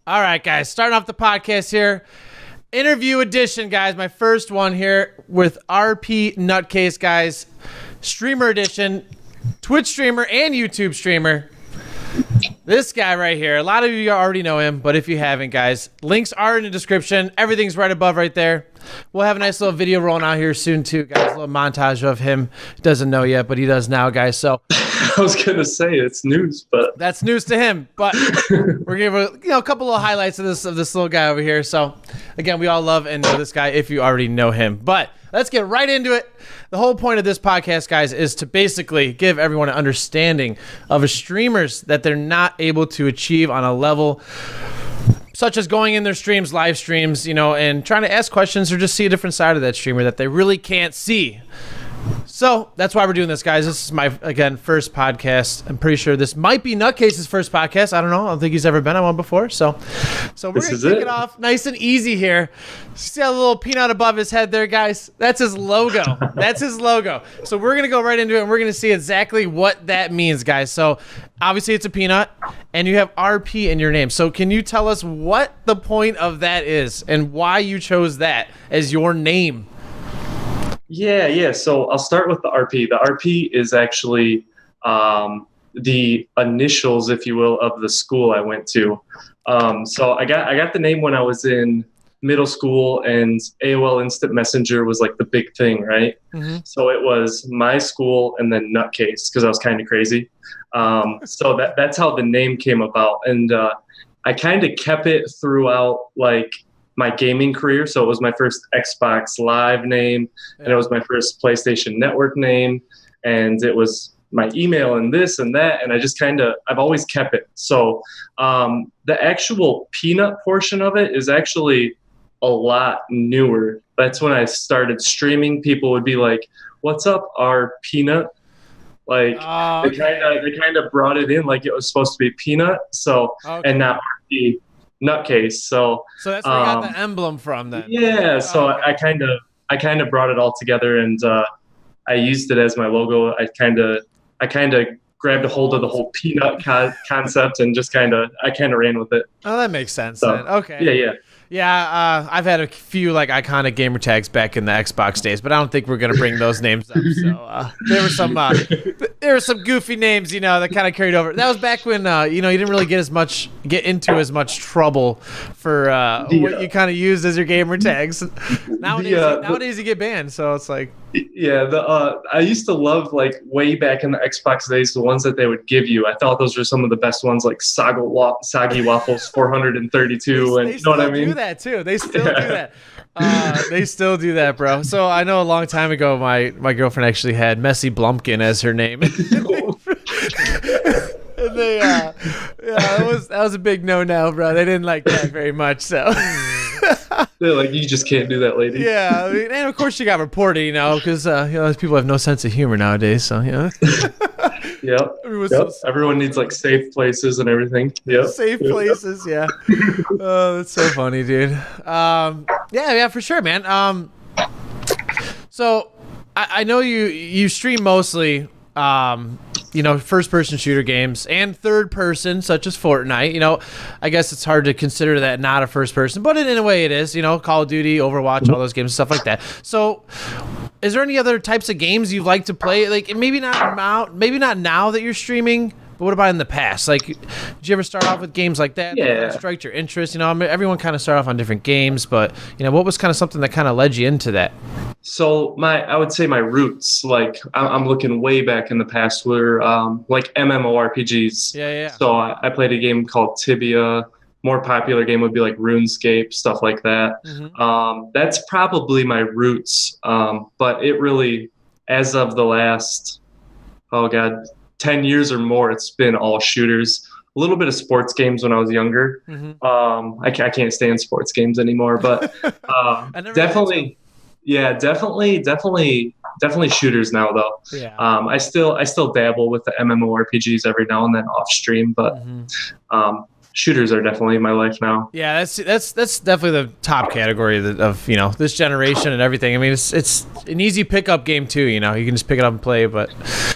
All right, guys, starting off the podcast here. Interview edition, guys. My first one here with RPNutcase, guys. Streamer edition, Twitch streamer and YouTube streamer. This guy right here. A lot of you already know him, but if you haven't, guys, links are in the description. Everything's right above right there. We'll have a nice little video rolling out here soon, too, guys. A little montage of him. Doesn't know yet, but he does now, guys. So I was going to say it's news, but that's news to him. But we're gonna give a couple of highlights of this little guy over here. So again, we all love and know this guy if you already know him. But let's get right into it. The whole point of this podcast, guys, is to basically give everyone an understanding of streamers that they're not able to achieve on a level such as going in their streams, live streams, and trying to ask questions or just see a different side of that streamer that they really can't see. So that's why we're doing this, guys. This is my, again, first podcast. I'm pretty sure this might be Nutcase's first podcast. I don't know. I don't think he's ever been on one before. So we're going to kick it off nice and easy here. See a little peanut above his head there, guys? That's his logo. That's his logo. So we're going to go right into it, and we're going to see exactly what that means, guys. So obviously it's a peanut, and you have RP in your name. So can you tell us what the point of that is and why you chose that as your name? Yeah. So I'll start with the RP. The RP is actually the initials, if you will, of the school I went to. So I got the name when I was in middle school, and AOL Instant Messenger was like the big thing, right? Mm-hmm. So it was my school and then Nutcase because I was kind of crazy. So that's how the name came about, and I kind of kept it throughout like my gaming career. So it was my first Xbox Live name, and it was my first PlayStation Network name, and it was my email and this and that, and I just I've always kept it. So the actual peanut portion of it is actually a lot newer. That's when I started streaming. People would be like, "What's up, our peanut?" Like they kind of brought it in like it was supposed to be peanut. So and not RP. Nutcase. So that's where you got the emblem from then. Yeah. So I kind of brought it all together, and I used it as my logo. I kind of grabbed a hold of the whole peanut concept and just I ran with it. Oh, that makes sense. So, then. Okay. Yeah, I've had a few like iconic gamer tags back in the Xbox days, but I don't think we're gonna bring those names up. So there were some goofy names, that kind of carried over. That was back when you didn't really get into as much trouble for what you kind of used as your gamer tags. Nowadays you get banned, so it's like. Yeah, I used to love like way back in the Xbox days the ones that they would give you. I thought those were some of the best ones, like Soggy Waffles 432, and you know what I mean. They still do that too. They still do that. They still do that, bro. So I know a long time ago, my girlfriend actually had Messy Blumpkin as her name. And they, that was a big no-no, bro. They didn't like that very much, so. They're like, you just can't do that, lady. Yeah, and of course she got reported, because people have no sense of humor nowadays. So Yep. Everyone needs like safe places and everything. Yep. Safe places, yeah. Oh, that's so funny, dude. Yeah, for sure, man. So I know you stream mostly. First-person shooter games and third-person, such as Fortnite. I guess it's hard to consider that not a first-person, but in a way it is. Call of Duty, Overwatch, all those games and stuff like that. So, is there any other types of games you like to play? Like maybe not now that you're streaming, but what about in the past? Like, did you ever start off with games like that? Yeah. That striked your interest? Everyone kind of start off on different games, but what was kind of something that kind of led you into that? So I would say my roots, like I'm looking way back in the past, were like MMORPGs. Yeah. So I played a game called Tibia. More popular game would be like RuneScape, stuff like that. Mm-hmm. That's probably my roots. But it really, as of the last, 10 years or more, it's been all shooters. A little bit of sports games when I was younger. Mm-hmm. I can't stand sports games anymore, but definitely. Yeah, definitely shooters now though. Yeah. I still dabble with the MMORPGs every now and then off stream, but shooters are definitely in my life now. Yeah, that's definitely the top category of this generation and everything. I mean, it's an easy pickup game too. You can just pick it up and play. But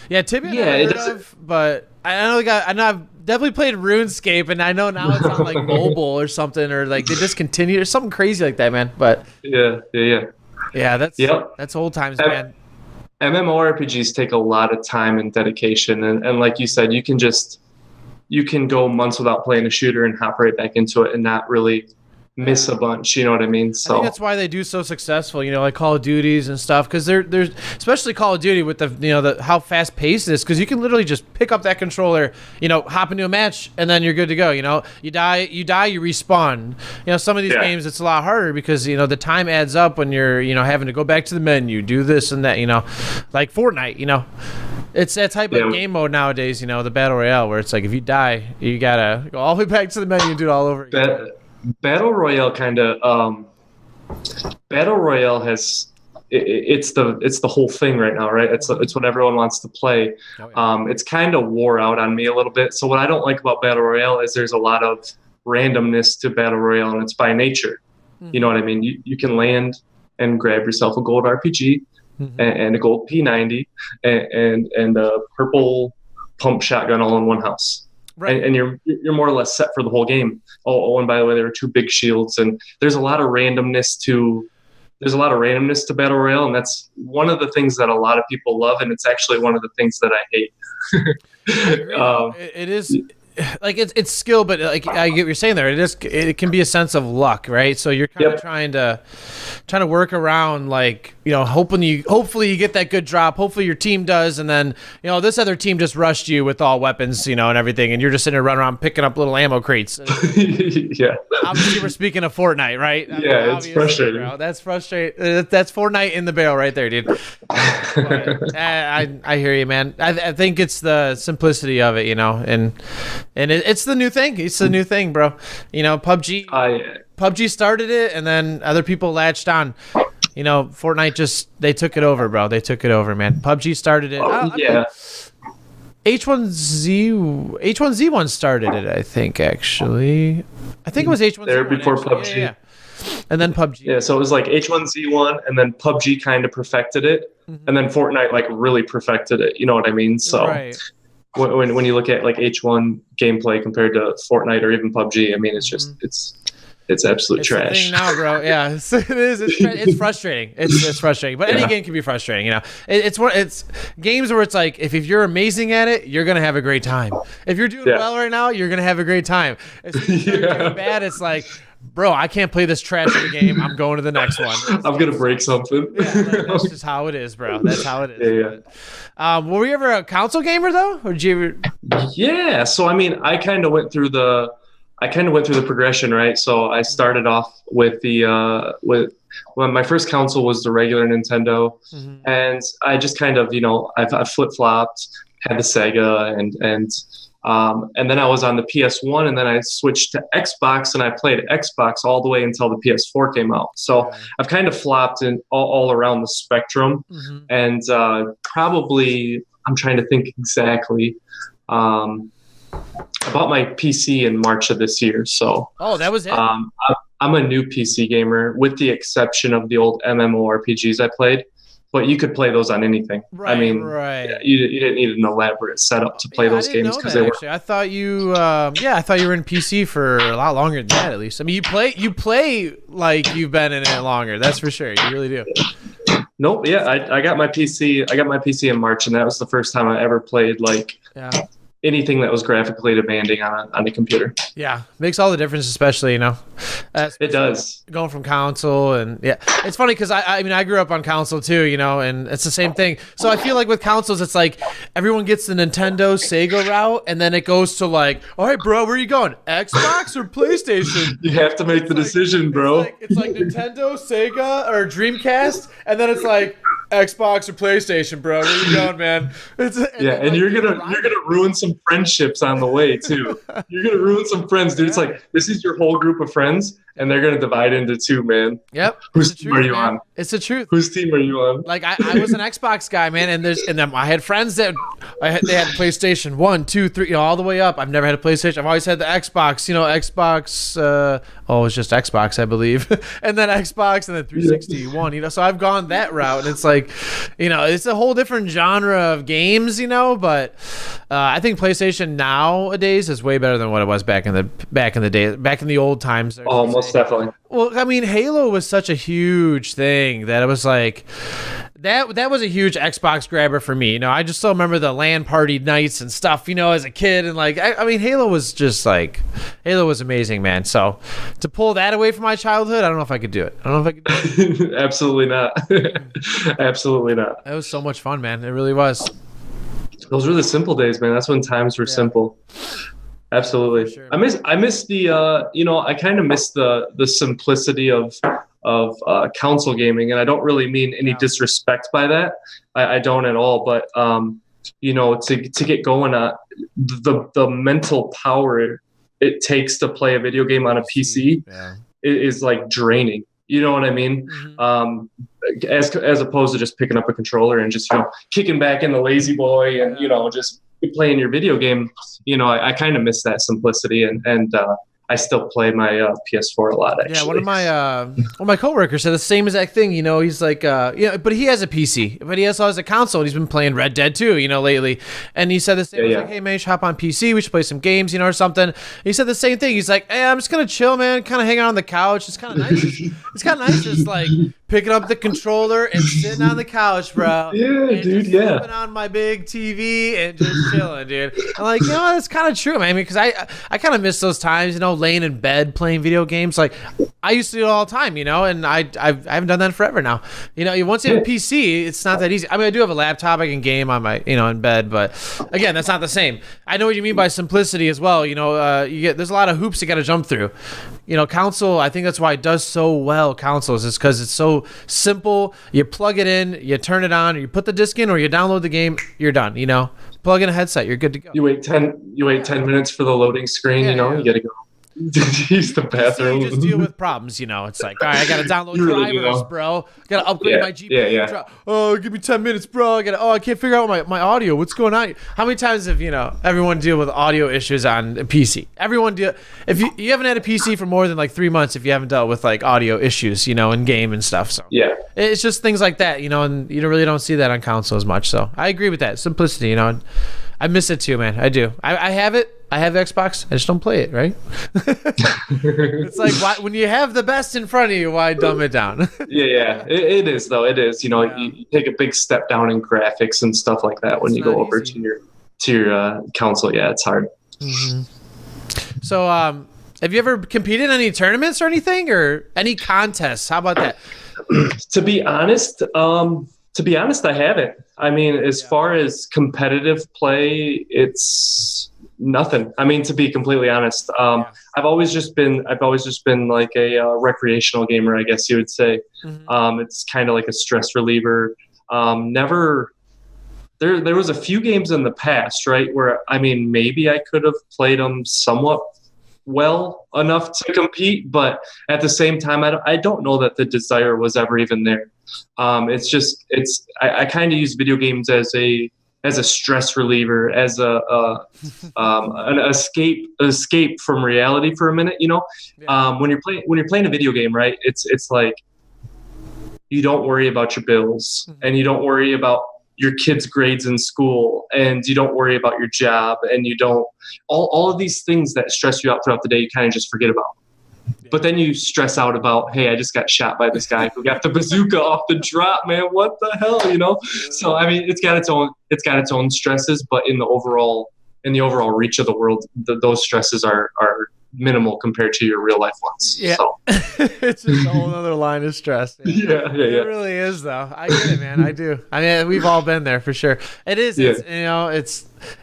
yeah, Tibia, but I know I've definitely played RuneScape, and I know now it's on like mobile or something, or like they discontinued or something crazy like that, man. But Yeah. that's old times, man. MMORPGs take a lot of time and dedication, and like you said, you can go months without playing a shooter and hop right back into it and not really miss a bunch. You know what I mean? So I think that's why they do so successful. Like Call of Duties and stuff, because there's especially Call of Duty with the how fast paced it is, because you can literally just pick up that controller, hop into a match, and then you're good to go. You die, you respawn. Some of these games it's a lot harder because the time adds up when you're having to go back to the menu, do this and that. Like Fortnite. It's that type of game mode nowadays. The battle royale where it's like if you die, you gotta go all the way back to the menu and do it all over again. Battle Royale has it's the whole thing right now, right? It's what everyone wants to play. It's kind of wore out on me a little bit. So what I don't like about Battle Royale is there's a lot of randomness to Battle Royale, and it's by nature. You know what I mean? You can land and grab yourself a gold RPG and a gold P90 and a purple pump shotgun all in one house. Right. And you're more or less set for the whole game. Oh, and by the way, there are 2 big shields, and there's a lot of randomness to Battle Royale, and that's one of the things that a lot of people love, and it's actually one of the things that I hate. It is. Like it's skill, but like I get what you're saying there. It can be a sense of luck, right? So you're kind of trying to work around, like hopefully you get that good drop. Hopefully your team does, and then this other team just rushed you with all weapons, and everything, and you're just sitting there running around picking up little ammo crates. Yeah. Obviously, we're speaking of Fortnite, right? It's frustrating. Bro. That's frustrating. That's Fortnite in the barrel right there, dude. But, I hear you, man. I think it's the simplicity of it, and it's the new thing. It's the new thing, bro. PUBG started it, and then other people latched on. Fortnite they took it over, bro. They took it over, man. PUBG started it. H1Z1 started it, I think, actually. I think it was H1Z1. There before actually. PUBG. Yeah. And then PUBG. Yeah, so it was like H1Z1, and then PUBG kind of perfected it, and then Fortnite like really perfected it. You know what I mean? So when you look at like H1 gameplay compared to Fortnite or even PUBG, I mean, it's just it's absolute trash. The thing now, bro. Yeah, it is. It's frustrating. It's frustrating. But any game can be frustrating. It's games where it's like if you're amazing at it, you're gonna have a great time. If you're doing well right now, you're gonna have a great time. If you're doing bad, it's like, bro, I can't play this trash of a game. I'm going to the next one. I'm gonna break something. That's just how it is, bro. That's how it is. Were you ever a console gamer though, or did you ever? Yeah. So I mean, I kind of went through the progression, right? So I started off with my first console was the regular Nintendo, and I just kind of I flip flopped, had the Sega, and then I was on the PS1, and then I switched to Xbox, and I played Xbox all the way until the PS4 came out. So I've kind of flopped in all around the spectrum, and probably I'm trying to think exactly. I bought my PC in March of this year, so that was it. I'm a new PC gamer, with the exception of the old MMORPGs I played. But you could play those on anything. Right, I mean, you didn't need an elaborate setup to play those games because they were. I thought you were in PC for a lot longer than that. At least, I mean, you play like you've been in it longer. That's for sure. You really do. Nope. Yeah, I got my PC. I got my PC in March, and that was the first time I ever played anything that was graphically demanding on a computer. Yeah, makes all the difference, especially it does. Going from console, and it's funny because I mean I grew up on console too, and it's the same thing. So I feel like with consoles, it's like everyone gets the Nintendo, Sega route, and then it goes to like, all right, bro, where are you going? Xbox or PlayStation? You have to make the decision, bro. It's like Nintendo, Sega, or Dreamcast, and then it's like Xbox or PlayStation, bro. Where you going, man? And you're gonna ruin some friendships on the way too. You're gonna ruin some friends, dude. It's like this is your whole group of friends, and they're gonna divide into two, man. Yep. Whose team are you on? It's the truth. Whose team are you on? Like I was an Xbox guy, man, and then I had friends that they had PlayStation 1, 2, 3, all the way up. I've never had a PlayStation. I've always had the Xbox. Xbox. It's just Xbox, I believe, and then Xbox, and then 361. So I've gone that route, and it's like, it's a whole different genre of games, but I think PlayStation nowadays is way better than what it was back in the day, back in the old times. Oh, most definitely. Well, I mean, Halo was such a huge thing that it was like that was a huge Xbox grabber for me. I just still remember the LAN party nights and stuff, as a kid, and like I mean, Halo was amazing, man. So to pull that away from my childhood, I don't know if I could do it. Absolutely not. Absolutely not. It was so much fun, man. It really was. Those were the simple days, man. That's when times were simple. Absolutely. Sure. I miss the I kind of miss the simplicity of console gaming, and I don't really mean any disrespect by that. I don't at all, but to get going, the mental power it takes to play a video game on a PC is like draining. You know what I mean? Mm-hmm. As opposed to just picking up a controller and just kicking back in the lazy boy and just playing your video game. I kind of miss that simplicity, and I still play my PS4 a lot, actually. Yeah, one of my coworkers said the same exact thing. He's like, but he has a PC, but he also has a console. And he's been playing Red Dead 2, lately. And he said the same. Like, hey, man, you should hop on PC. We should play some games, or something. He said the same thing. He's like, hey, I'm just gonna chill, man. Kind of hang out on the couch. It's kind of nice. It's kind of nice, just like picking up the controller and sitting on the couch, bro. Yeah, dude. Yeah. Flipping on my big TV and just chilling, dude. I'm like, that's kind of true, man. Because I kind of miss those times, laying in bed playing video games. Like I used to do it all the time, and I haven't done that forever now. Once you have a PC, it's not that easy. I mean, I do have a laptop. I can game on my, in bed, but again, that's not the same. I know what you mean by simplicity as well. There's a lot of hoops you got to jump through. Console, I think that's why it does so well. Consoles is because it's so simple. You plug it in, you turn it on, or you put the disc in, or you download the game. You're done. Plug in a headset, you're good to go. You wait 10 minutes for the loading screen. You got to go use the bathroom. You just deal with problems, It's like, all right, I got to download drivers, bro. Got to upgrade my GPU. Yeah. Oh, give me 10 minutes, bro. I can't figure out my audio. What's going on? How many times have, everyone deal with audio issues on a PC? Everyone deal. If you haven't had a PC for more than like 3 months, if you haven't dealt with like audio issues, in game and stuff. So it's just things like that, and you really don't see that on console as much. So I agree with that. Simplicity, and I miss it too, man. I do. I have it. I have Xbox. I just don't play it, right? It's like when you have the best in front of you, why dumb it down? It is though. It is. You take a big step down in graphics and stuff like that when you go over to your console. Yeah, it's hard. Mm-hmm. So, have you ever competed in any tournaments or anything, or any contests? How about that? To be honest, I haven't. I mean, as far as competitive play, it's nothing. I mean, to be completely honest, I've always just been like a recreational gamer, I guess you would say. Mm-hmm. It's kind of like a stress reliever. Never. There was a few games in the past, right, where I mean, maybe I could have played them somewhat well enough to compete, but at the same time, I don't know that the desire was ever even there. I kind of use video games as a stress reliever, as an escape from reality for a minute. When you're playing a video game, right? It's like you don't worry about your bills, and you don't worry about your kids' grades in school, and you don't worry about your job, and you don't all of these things that stress you out throughout the day. You kind of just forget about. But then you stress out about, hey, I just got shot by this guy who got the bazooka off the drop, man. What the hell, So I mean, it's got its own stresses, but in the overall reach of the world, those stresses are minimal compared to your real life ones. Yeah, so. It's just a whole other line of stress. Yeah. It really is, though. I get it, man. I do. I mean, we've all been there for sure. It is. Yeah.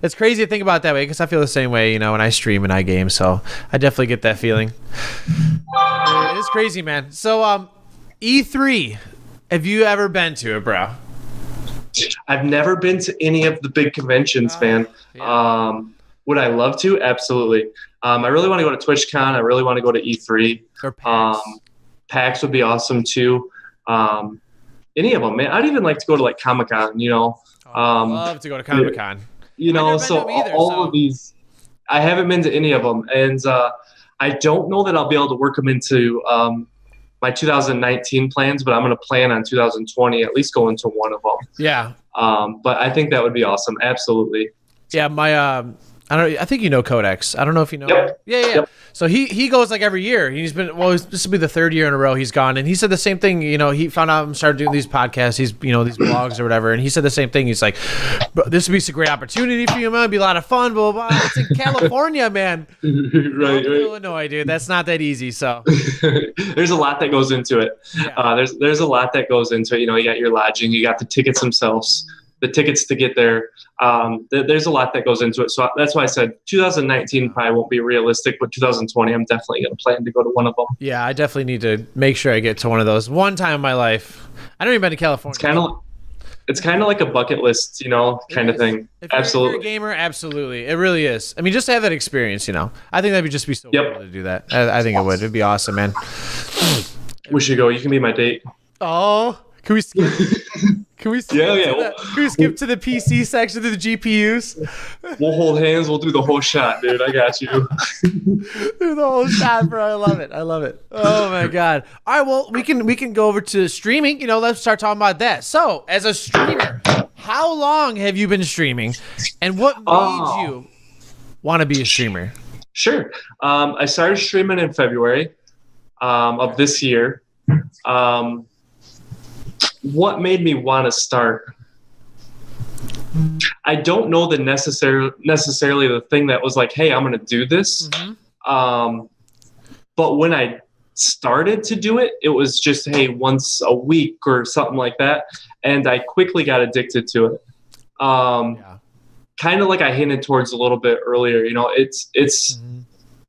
It's crazy to think about it that way, because I feel the same way, when I stream and I game. So I definitely get that feeling. It is crazy, man. So E3, have you ever been to it, bro? I've never been to any of the big conventions, man. Yeah. Would I love to? Absolutely. I really want to go to TwitchCon. I really want to go to E3. Or PAX. PAX would be awesome too. Any of them, man. I'd even like to go to like Comic-Con, you know. I'd love to go to Comic-Con. You know, so all of these, I haven't been to any of them. And I don't know that I'll be able to work them into my 2019 plans, but I'm going to plan on 2020, at least going to one of them. Yeah. But I think that would be awesome. Absolutely. Yeah, I think you know Codex. I don't know if you know. Yep. Yeah. Yep. So he goes like every year. He's been this will be the third year in a row he's gone, and he said the same thing. You know, he found out and started doing these podcasts, these these blogs or whatever, and he said the same thing. He's like, this would be a great opportunity for you, man. It'd be a lot of fun. Blah blah blah. It's in California, man. right. Illinois, dude. That's not that easy. So there's a lot that goes into it. Yeah. There's a lot that goes into it. You know, you got your lodging, you got the tickets themselves, the tickets to get there. There's a lot that goes into it. So that's why I said 2019 probably won't be realistic, but 2020, I'm definitely going to plan to go to one of them. Yeah, I definitely need to make sure I get to one of those one time in my life. I don't even been to California. It's kind of like a bucket list, you know, kind of thing. Absolutely. If you're a gamer, absolutely. It really is. I mean, just to have that experience, you know, I think that'd just be so cool to do that. I think it would. It'd be awesome, man. We should go. You can be my date. Oh, can we skip? Can we skip to the PC section of the GPUs? We'll hold hands. We'll do the whole shot, dude. I got you. Do the whole shot, bro. I love it. Oh my god. All right, well, we can go over to streaming. You know, let's start talking about that. So, as a streamer, how long have you been streaming, and what made you want to be a streamer? Sure. I started streaming in February of this year. What made me want to start? I don't know the necessarily the thing that was like, hey, I'm going to do this. Mm-hmm. But when I started to do it, it was just, hey, once a week or something like that. And I quickly got addicted to it. Kind of like I hinted towards a little bit earlier, you know, it's mm-hmm.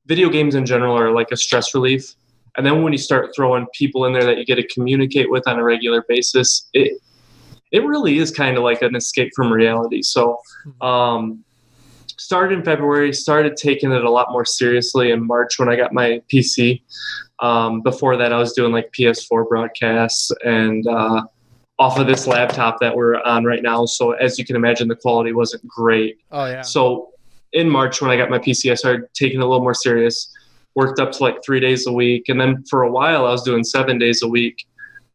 Video games in general are like a stress relief. And then when you start throwing people in there that you get to communicate with on a regular basis, it really is kind of like an escape from reality. So started in February, started taking it a lot more seriously in March when I got my PC. Before that, I was doing like PS4 broadcasts and off of this laptop that we're on right now. So as you can imagine, the quality wasn't great. Oh, yeah. So in March when I got my PC, I started taking it a little more serious. Worked up to like 3 days a week. And then for a while I was doing 7 days a week.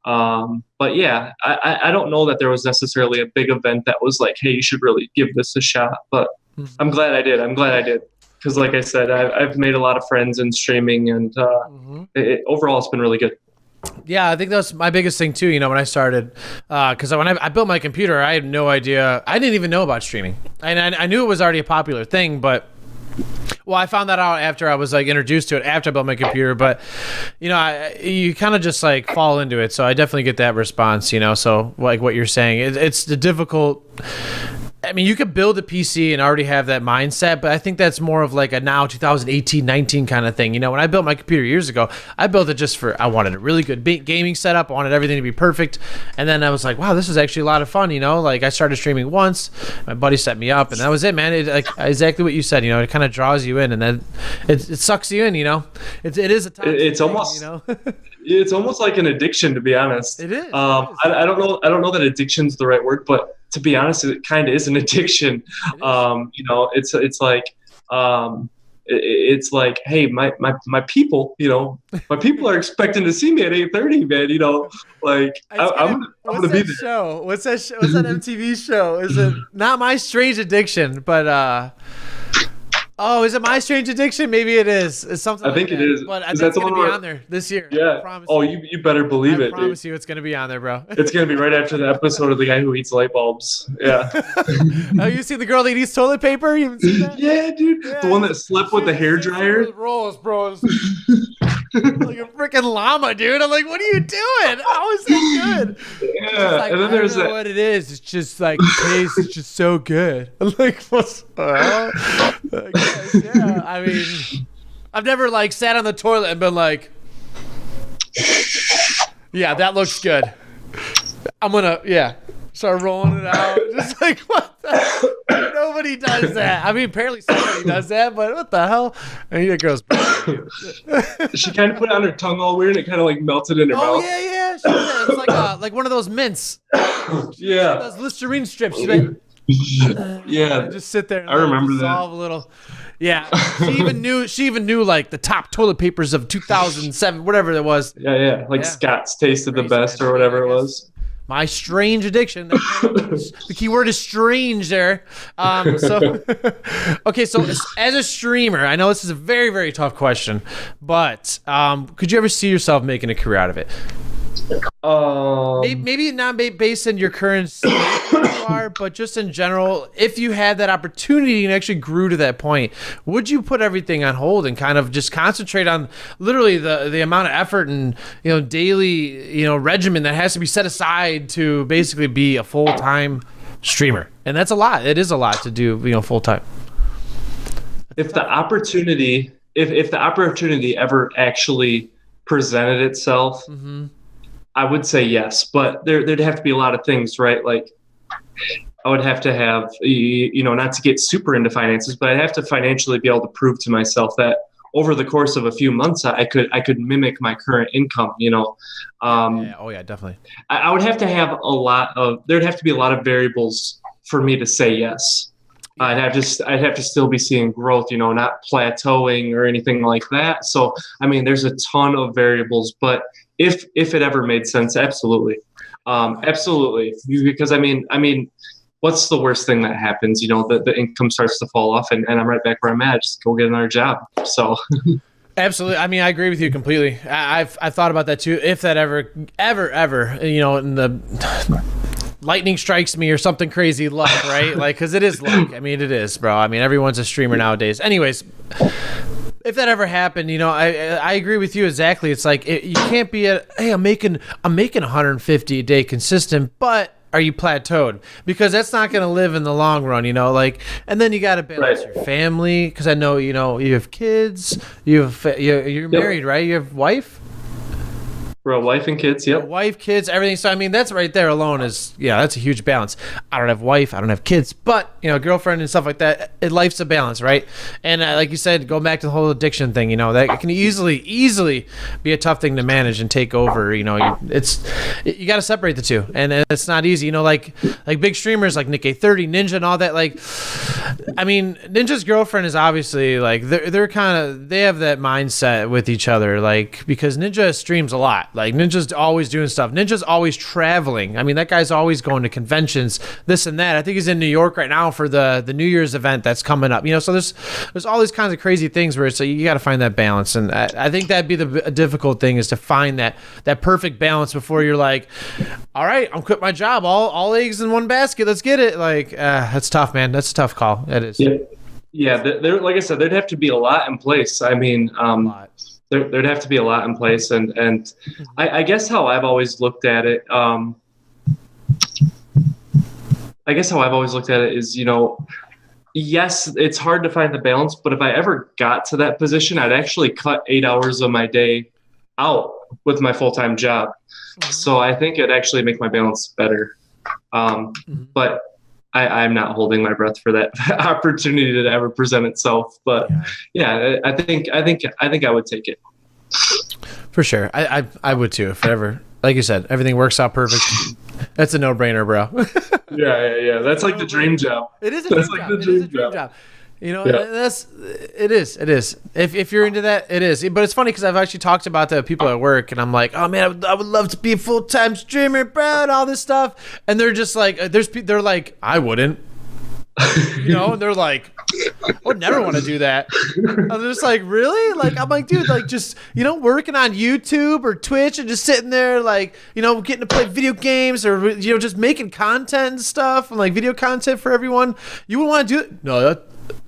But yeah, I don't know that there was necessarily a big event that was like, hey, you should really give this a shot. But I'm glad I did. Because like I said, I've made a lot of friends in streaming and overall it's been really good. Yeah, I think that's my biggest thing too, you know, when I started, because when I built my computer, I had no idea. I didn't even know about streaming. And I knew it was already a popular thing, but well, I found that out after I was like introduced to it after I built my computer, but you know, you kind of just like fall into it. So I definitely get that response, you know, so like what you're saying, it's the difficult. I mean, you could build a PC and already have that mindset, but I think that's more of like a now 2018, 19 kind of thing. You know, when I built my computer years ago, I built it just I wanted a really good gaming setup. I wanted everything to be perfect. And then I was like, wow, this is actually a lot of fun. You know, like I started streaming once, my buddy set me up and that was it, man. It, like exactly what you said, you know, it kind of draws you in and then it sucks you in, you know, it is a toxic it's thing, almost, you know, it's almost like an addiction, to be honest. It is. I don't know that addiction's the right word, but to be honest, it kind of is an addiction. You know, it's like, hey, my people, you know, my people are expecting to see me at 8:30, man. You know, like I'm gonna be there. Show? What's that MTV show? Is it not My Strange Addiction? But oh, is it My Strange Addiction? Maybe it is. It's something. I think it is. But I think it's gonna be on there this year. Yeah. Oh, you better believe it. I promise you, it's gonna be on there, bro. It's gonna be right after the episode of the guy who eats light bulbs. Yeah. Oh, you see the girl that eats toilet paper? You haven't seen that? Yeah, dude. Yeah, the one that slept with the hairdryer. Rolls, bros. Like a freaking llama, dude. I'm like, what are you doing? How is that good? Yeah. Like, and then there's that. What it is? It's just like taste. It's just so good. I'm like, what's? I guess, yeah. I mean, I've never like sat on the toilet and been like, yeah, that looks good. I'm gonna start rolling it out. Just like what? Nobody does that. I mean, apparently somebody does that, but what the hell? And that girl's. She kind of put it on her tongue all weird, and it kind of like melted in her mouth. Oh yeah. She did that. It's like one of those mints. Yeah. Those Listerine strips. She's like, yeah. just sit there. And I remember dissolve that. A little. Yeah. She even knew like the top toilet papers of 2007, whatever it was. Yeah. Like Scott's tasted the best or whatever it was. My strange addiction. The key word is strange there. Okay, so as a streamer, I know this is a very, very tough question, but could you ever see yourself making a career out of it? Maybe not based in your current state where you are, but just in general, if you had that opportunity and actually grew to that point, would you put everything on hold and kind of just concentrate on literally the amount of effort and daily regimen that has to be set aside to basically be a full-time streamer? And that's a lot. It is a lot to do full-time. If the opportunity ever actually presented itself, I would say yes, but there'd have to be a lot of things, right? Like I would have to have, not to get super into finances, but I'd have to financially be able to prove to myself that over the course of a few months, I could mimic my current income, Oh yeah, definitely. I would have to have there'd have to be a lot of variables for me to say yes. I'd have to still be seeing growth, not plateauing or anything like that. So, I mean, there's a ton of variables, but if it ever made sense, absolutely. Absolutely. Because I mean, what's the worst thing that happens? The income starts to fall off and I'm right back where I'm at. Just go get another job. So absolutely. I mean, I agree with you completely. I've thought about that too. If that ever, in the lightning strikes me or something crazy luck, right? Like, cause it is luck. I mean, it is, bro. I mean, everyone's a streamer nowadays. Anyways, if that ever happened, I agree with you exactly. It's like you can't be hey, I'm making 150 a day consistent, but are you plateaued? Because that's not going to live in the long run, and then you got to balance your family. Because I know, you have kids, you're married, right? You have wife. Bro, wife and kids, yep. Wife, kids, everything. So, I mean, that's right there alone is, that's a huge balance. I don't have wife, I don't have kids, but, girlfriend and stuff like that, life's a balance, right? And like you said, go back to the whole addiction thing, that can easily be a tough thing to manage and take over, you got to separate the two. And it's not easy, like big streamers like Nick A30, Ninja and all that, I mean, Ninja's girlfriend is obviously, they're kind of, they have that mindset with each other, because Ninja streams a lot. Like Ninja's always doing stuff. Ninja's always traveling. I mean, that guy's always going to conventions, this and that. I think he's in New York right now for the New Year's event that's coming up. So there's all these kinds of crazy things where it's like you got to find that balance. And I think that'd be the difficult thing is to find that perfect balance before you're like, all right, I'm quit my job. All eggs in one basket. Let's get it. That's tough, man. That's a tough call. It is. Yeah. There, like I said, there'd have to be a lot in place. I mean, There'd have to be a lot in place, and I guess how I've always looked at it. Is, yes, it's hard to find the balance, but if I ever got to that position, I'd actually cut 8 hours of my day out with my full-time job. Mm-hmm. So I think it'd actually make my balance better. But I'm not holding my breath for that opportunity to ever present itself. But yeah, I think I would take it. For sure. I would too. If ever, like you said, everything works out perfect. That's a no-brainer, bro. Yeah. That's like the dream job. It is a dream job. It is a dream job. It is. If you're into that, it is. But it's funny because I've actually talked about the people at work, and I'm like, oh man, I would love to be a full-time streamer, bro, and all this stuff. And they're just like, they're like, I wouldn't. And they're like, I would never want to do that. I'm just like, really? I'm like, dude, just, working on YouTube or Twitch and just sitting there, getting to play video games or, just making content and stuff and video content for everyone. You wouldn't want to do it? No,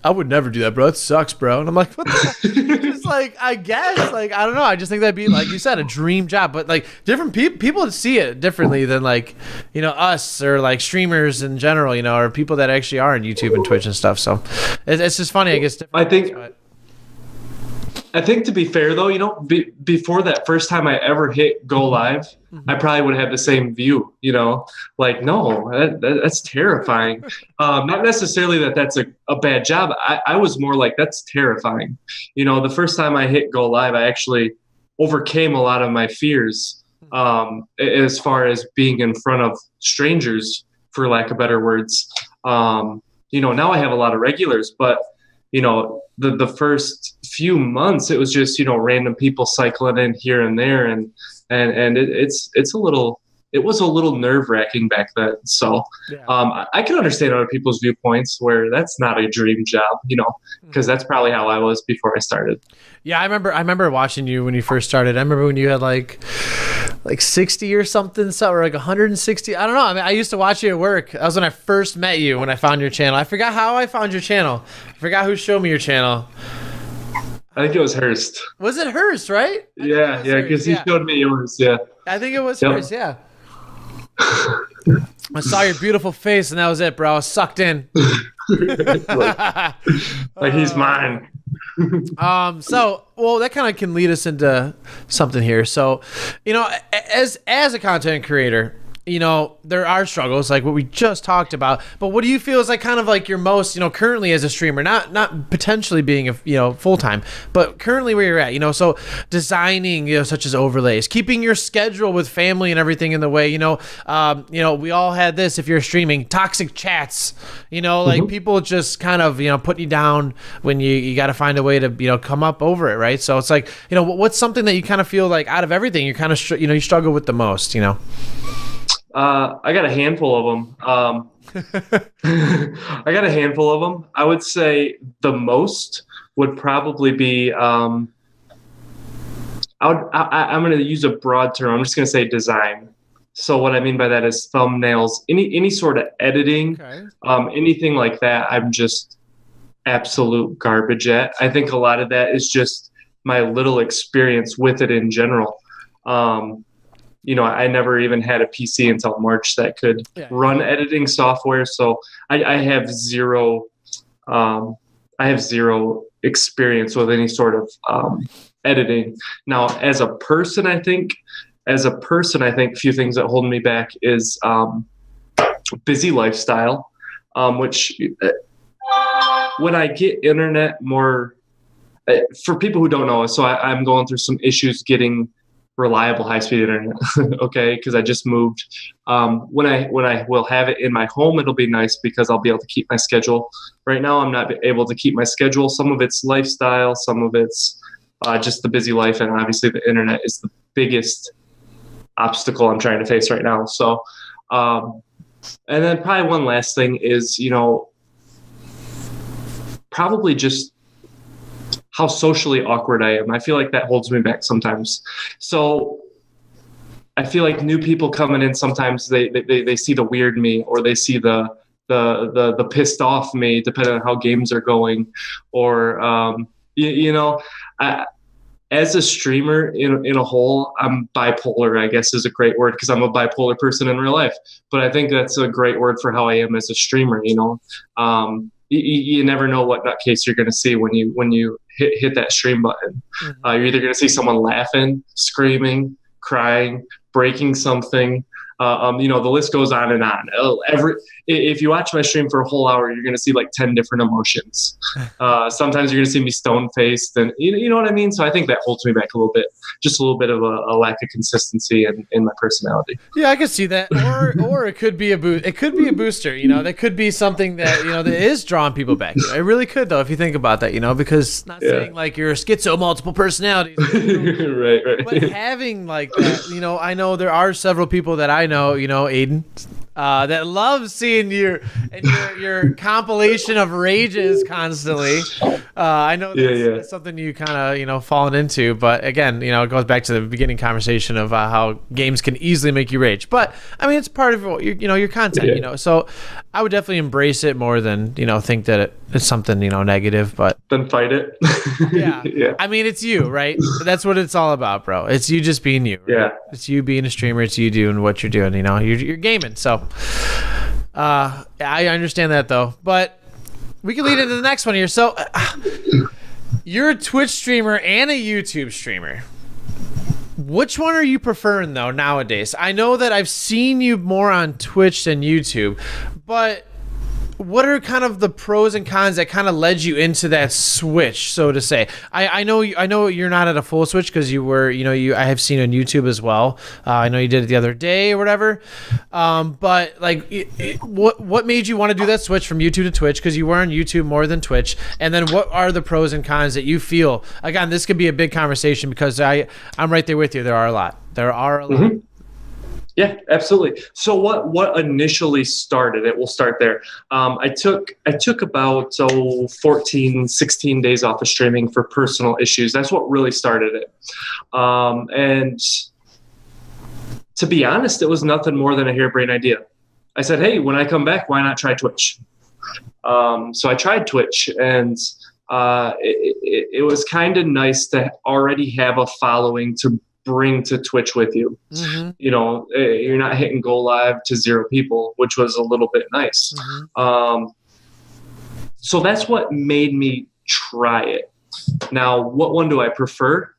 I would never do that, bro. It sucks, bro. And I'm like, what the Just I guess, I don't know. I just think that'd be, like you said, a dream job. But different people see it differently than us or streamers in general, or people that actually are on YouTube and Twitch and stuff. So it's just funny, I guess. I think I think to be fair though, before that first time I ever hit go live, I probably would have the same view, like, no, that's terrifying. Not necessarily that that's a bad job. I was more like, that's terrifying. The first time I hit go live, I actually overcame a lot of my fears as far as being in front of strangers, for lack of better words. Now I have a lot of regulars, but the first few months it was just random people cycling in here and there, and it was a little nerve-wracking back then. So I can understand other people's viewpoints where that's not a dream job, because that's probably how I was before I started. Yeah, I remember watching you when you first started. I remember when you had like 60 or something, or like 160. I don't know. I mean, I used to watch you at work. That was when I first met you, when I found your channel. I forgot how I found your channel. I forgot who showed me your channel. I think it was Hurst. Was it Hurst, right? Yeah, because he showed me yours, yeah. I think it was Hurst, yeah. I saw your beautiful face, and that was it, bro. I was sucked in. like he's mine. Well, that kind of can lead us into something here. So, as a content creator, there are struggles like what we just talked about, but what do you feel is like kind of like your most, currently as a streamer, not potentially being a, full-time, but currently where you're at, so designing, such as overlays, keeping your schedule with family and everything in the way, we all had this, if you're streaming, toxic chats, like people just kind of, putting you down when you got to find a way to, come up over it. Right. So it's like, what's something that you kind of feel like out of everything, you kind of, you struggle with the most, I got a handful of them. I would say the most would probably be, I'm going to use a broad term. I'm just going to say design. So what I mean by that is thumbnails, any sort of editing, anything like that. I'm just absolute garbage at. I think a lot of that is just my little experience with it in general. I never even had a PC until March that could run editing software. So I have zero experience with any sort of editing. Now, as a person, I think a few things that hold me back is busy lifestyle, which when I get internet more, for people who don't know, so I'm going through some issues getting reliable high-speed internet. Okay, because I just moved. When I will have it in my home, it'll be nice because I'll be able to keep my schedule. Right now, I'm not able to keep my schedule. Some of it's lifestyle, some of it's just the busy life, and obviously the internet is the biggest obstacle I'm trying to face right now. So, and then probably one last thing is, probably just how socially awkward I am. I feel like that holds me back sometimes. So I feel like new people coming in, sometimes they see the weird me, or they see the pissed off me, depending on how games are going, or as a streamer in a whole, I'm bipolar, I guess is a great word, because I'm a bipolar person in real life. But I think that's a great word for how I am as a streamer. You never know what nutcase you're going to see when you hit that stream button. You're either going to see someone laughing, screaming, crying, breaking something. The list goes on and on. If you watch my stream for a whole hour, you're going to see like 10 different emotions. Sometimes you're going to see me stone-faced, and you know what I mean? So I think that holds me back a little bit. Just a little bit of a lack of consistency in my personality. Yeah, I could see that. Or it could be a boost. It could be a booster. That could be something that that is drawing people back. It really could, though, if you think about that. Because not saying like you're a schizo, multiple personalities. Right. But having like that, I know there are several people that I know, Aiden, that love seeing your your compilation of rages constantly. I know that's something you kind of fallen into, but again, it goes back to the beginning conversation of how games can easily make you rage. But I mean, it's part of your content, So I would definitely embrace it more than think that it's something negative. But then fight it. Yeah. I mean, it's you, right? That's what it's all about, bro. It's you just being you. Right? Yeah. It's you being a streamer. It's you doing what you're doing. You're gaming. So I understand that though. But we can lead into the next one here. So You're a Twitch streamer and a YouTube streamer. Which one are you preferring though nowadays? I know that I've seen you more on Twitch than YouTube, but what are kind of the pros and cons that kind of led you into that switch, so to say? I know you're not at a full switch because you were, I have seen on YouTube as well. I know you did it the other day or whatever. But like, what made you want to do that switch from YouTube to Twitch? Because you were on YouTube more than Twitch. And then what are the pros and cons that you feel? Again, this could be a big conversation because I'm right there with you. There are a lot. Mm-hmm. Yeah, absolutely. So what initially started it? We'll start there. I took about 14, 16 days off of streaming for personal issues. That's what really started it. And to be honest, it was nothing more than a harebrained idea. I said, hey, when I come back, why not try Twitch? So I tried Twitch, and it was kind of nice to already have a following to bring to Twitch with you. Mm-hmm. You're not hitting go live to 0 people, which was a little bit nice. Mm-hmm. So that's what made me try it. Now, what one do I prefer?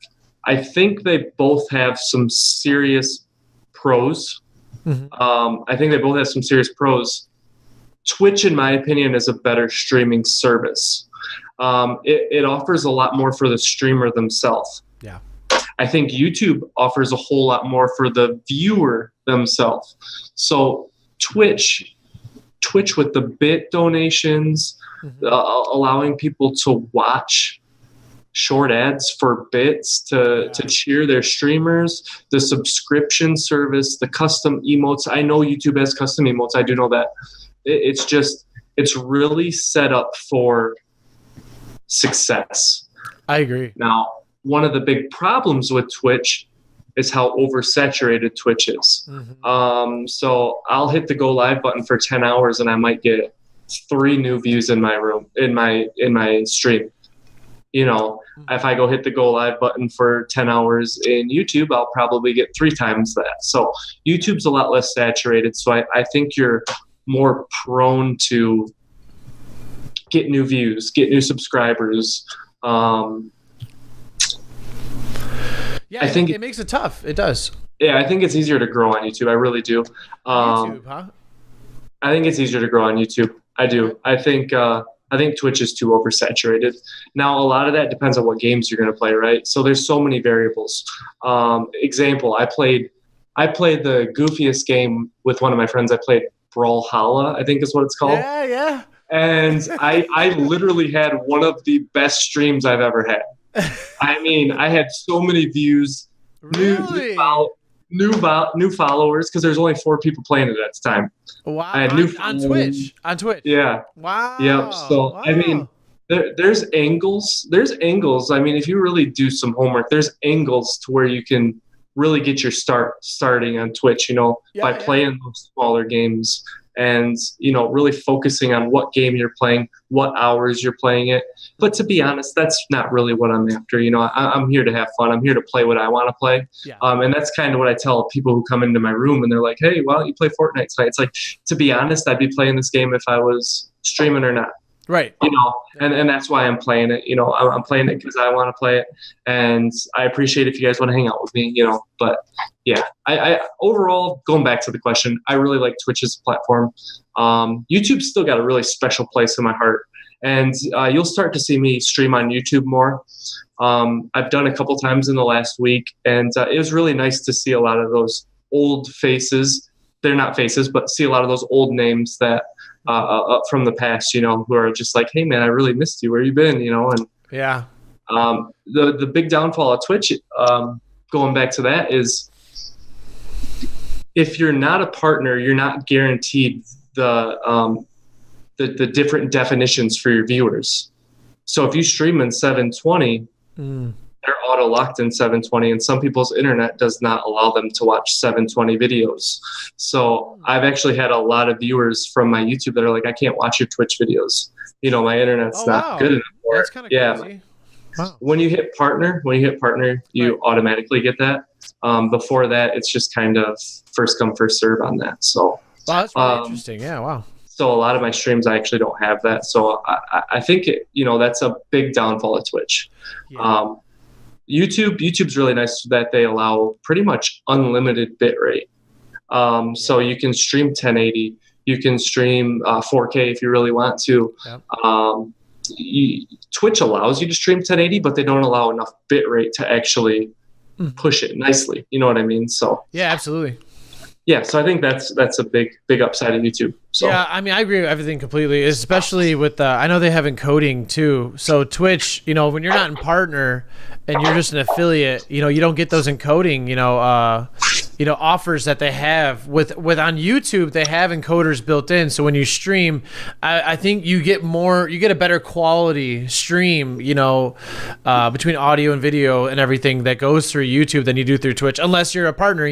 I think they both have some serious pros. Mm-hmm. I think they both have some serious pros. Twitch, in my opinion, is a better streaming service. It offers a lot more for the streamer themselves. Yeah. I think YouTube offers a whole lot more for the viewer themselves. So Twitch with the bit donations, mm-hmm. Allowing people to watch short ads for bits to cheer their streamers, the subscription service, the custom emotes. I know YouTube has custom emotes. I do know that. It's really set up for success. I agree. Now, one of the big problems with Twitch is how oversaturated Twitch is. Mm-hmm. So I'll hit the go live button for 10 hours and I might get 3 new views in my stream. If I go hit the go live button for 10 hours in YouTube, I'll probably get 3 times that. So YouTube's a lot less saturated. So I think you're more prone to get new views, get new subscribers. Yeah, I think it makes it tough. It does. Yeah, I think it's easier to grow on YouTube. I really do. YouTube, huh? I think it's easier to grow on YouTube. I do. I think Twitch is too oversaturated. Now, a lot of that depends on what games you're going to play, right? So there's so many variables. Example, I played the goofiest game with one of my friends. I played Brawlhalla, I think is what it's called. Yeah. And I literally had one of the best streams I've ever had. I mean, I had so many views, really? new followers, because there's only 4 people playing it at the time. Wow! I had on Twitch. Yeah. Wow. Yep. So wow. I mean, there's angles. I mean, if you really do some homework, there's angles to where you can really get your starting on Twitch. By playing those smaller games. And, really focusing on what game you're playing, what hours you're playing it. But to be honest, that's not really what I'm after. I'm here to have fun. I'm here to play what I want to play. Yeah. And that's kind of what I tell people who come into my room and they're like, hey, why don't you play Fortnite tonight? It's like, to be honest, I'd be playing this game if I was streaming or not. Right. And that's why I'm playing it. I'm playing it because I want to play it. And I appreciate if you guys want to hang out with me, but yeah, I overall, going back to the question, I really like Twitch as a platform. YouTube's still got a really special place in my heart. And you'll start to see me stream on YouTube more. I've done a couple times in the last week, and it was really nice to see a lot of those old faces. They're not faces, but see a lot of those old names that from the past, who are just like, hey, man, I really missed you. Where you been? And yeah. The big downfall of Twitch, going back to that, is if you're not a partner, you're not guaranteed the different definitions for your viewers. So if you stream in 720, they're auto locked in 720, and some people's internet does not allow them to watch 720 videos. So I've actually had a lot of viewers from my YouTube that are like, I can't watch your Twitch videos. My internet's not good enough. That's kind of crazy. Wow. When you hit partner, you automatically get that. Before that, it's just kind of first come, first serve on that. So wow, that's really interesting. Yeah, wow. So a lot of my streams, I actually don't have that. So I think, that's a big downfall of Twitch. Yeah. YouTube's really nice that they allow pretty much unlimited bit rate. So you can stream 1080, you can stream 4K if you really want to. Yep. Twitch allows you to stream 1080, but they don't allow enough bit rate to actually push it nicely. You know what I mean? So yeah, absolutely. Yeah, so I think that's a big upside of YouTube. So yeah, I mean, I agree with everything completely, especially with I know they have encoding too. So Twitch, when you're not in partner and you're just an affiliate, you don't get those encoding, offers that they have with on YouTube. They have encoders built in, so when you stream, I think you get a better quality stream, between audio and video and everything that goes through YouTube than you do through Twitch, unless you're a partner,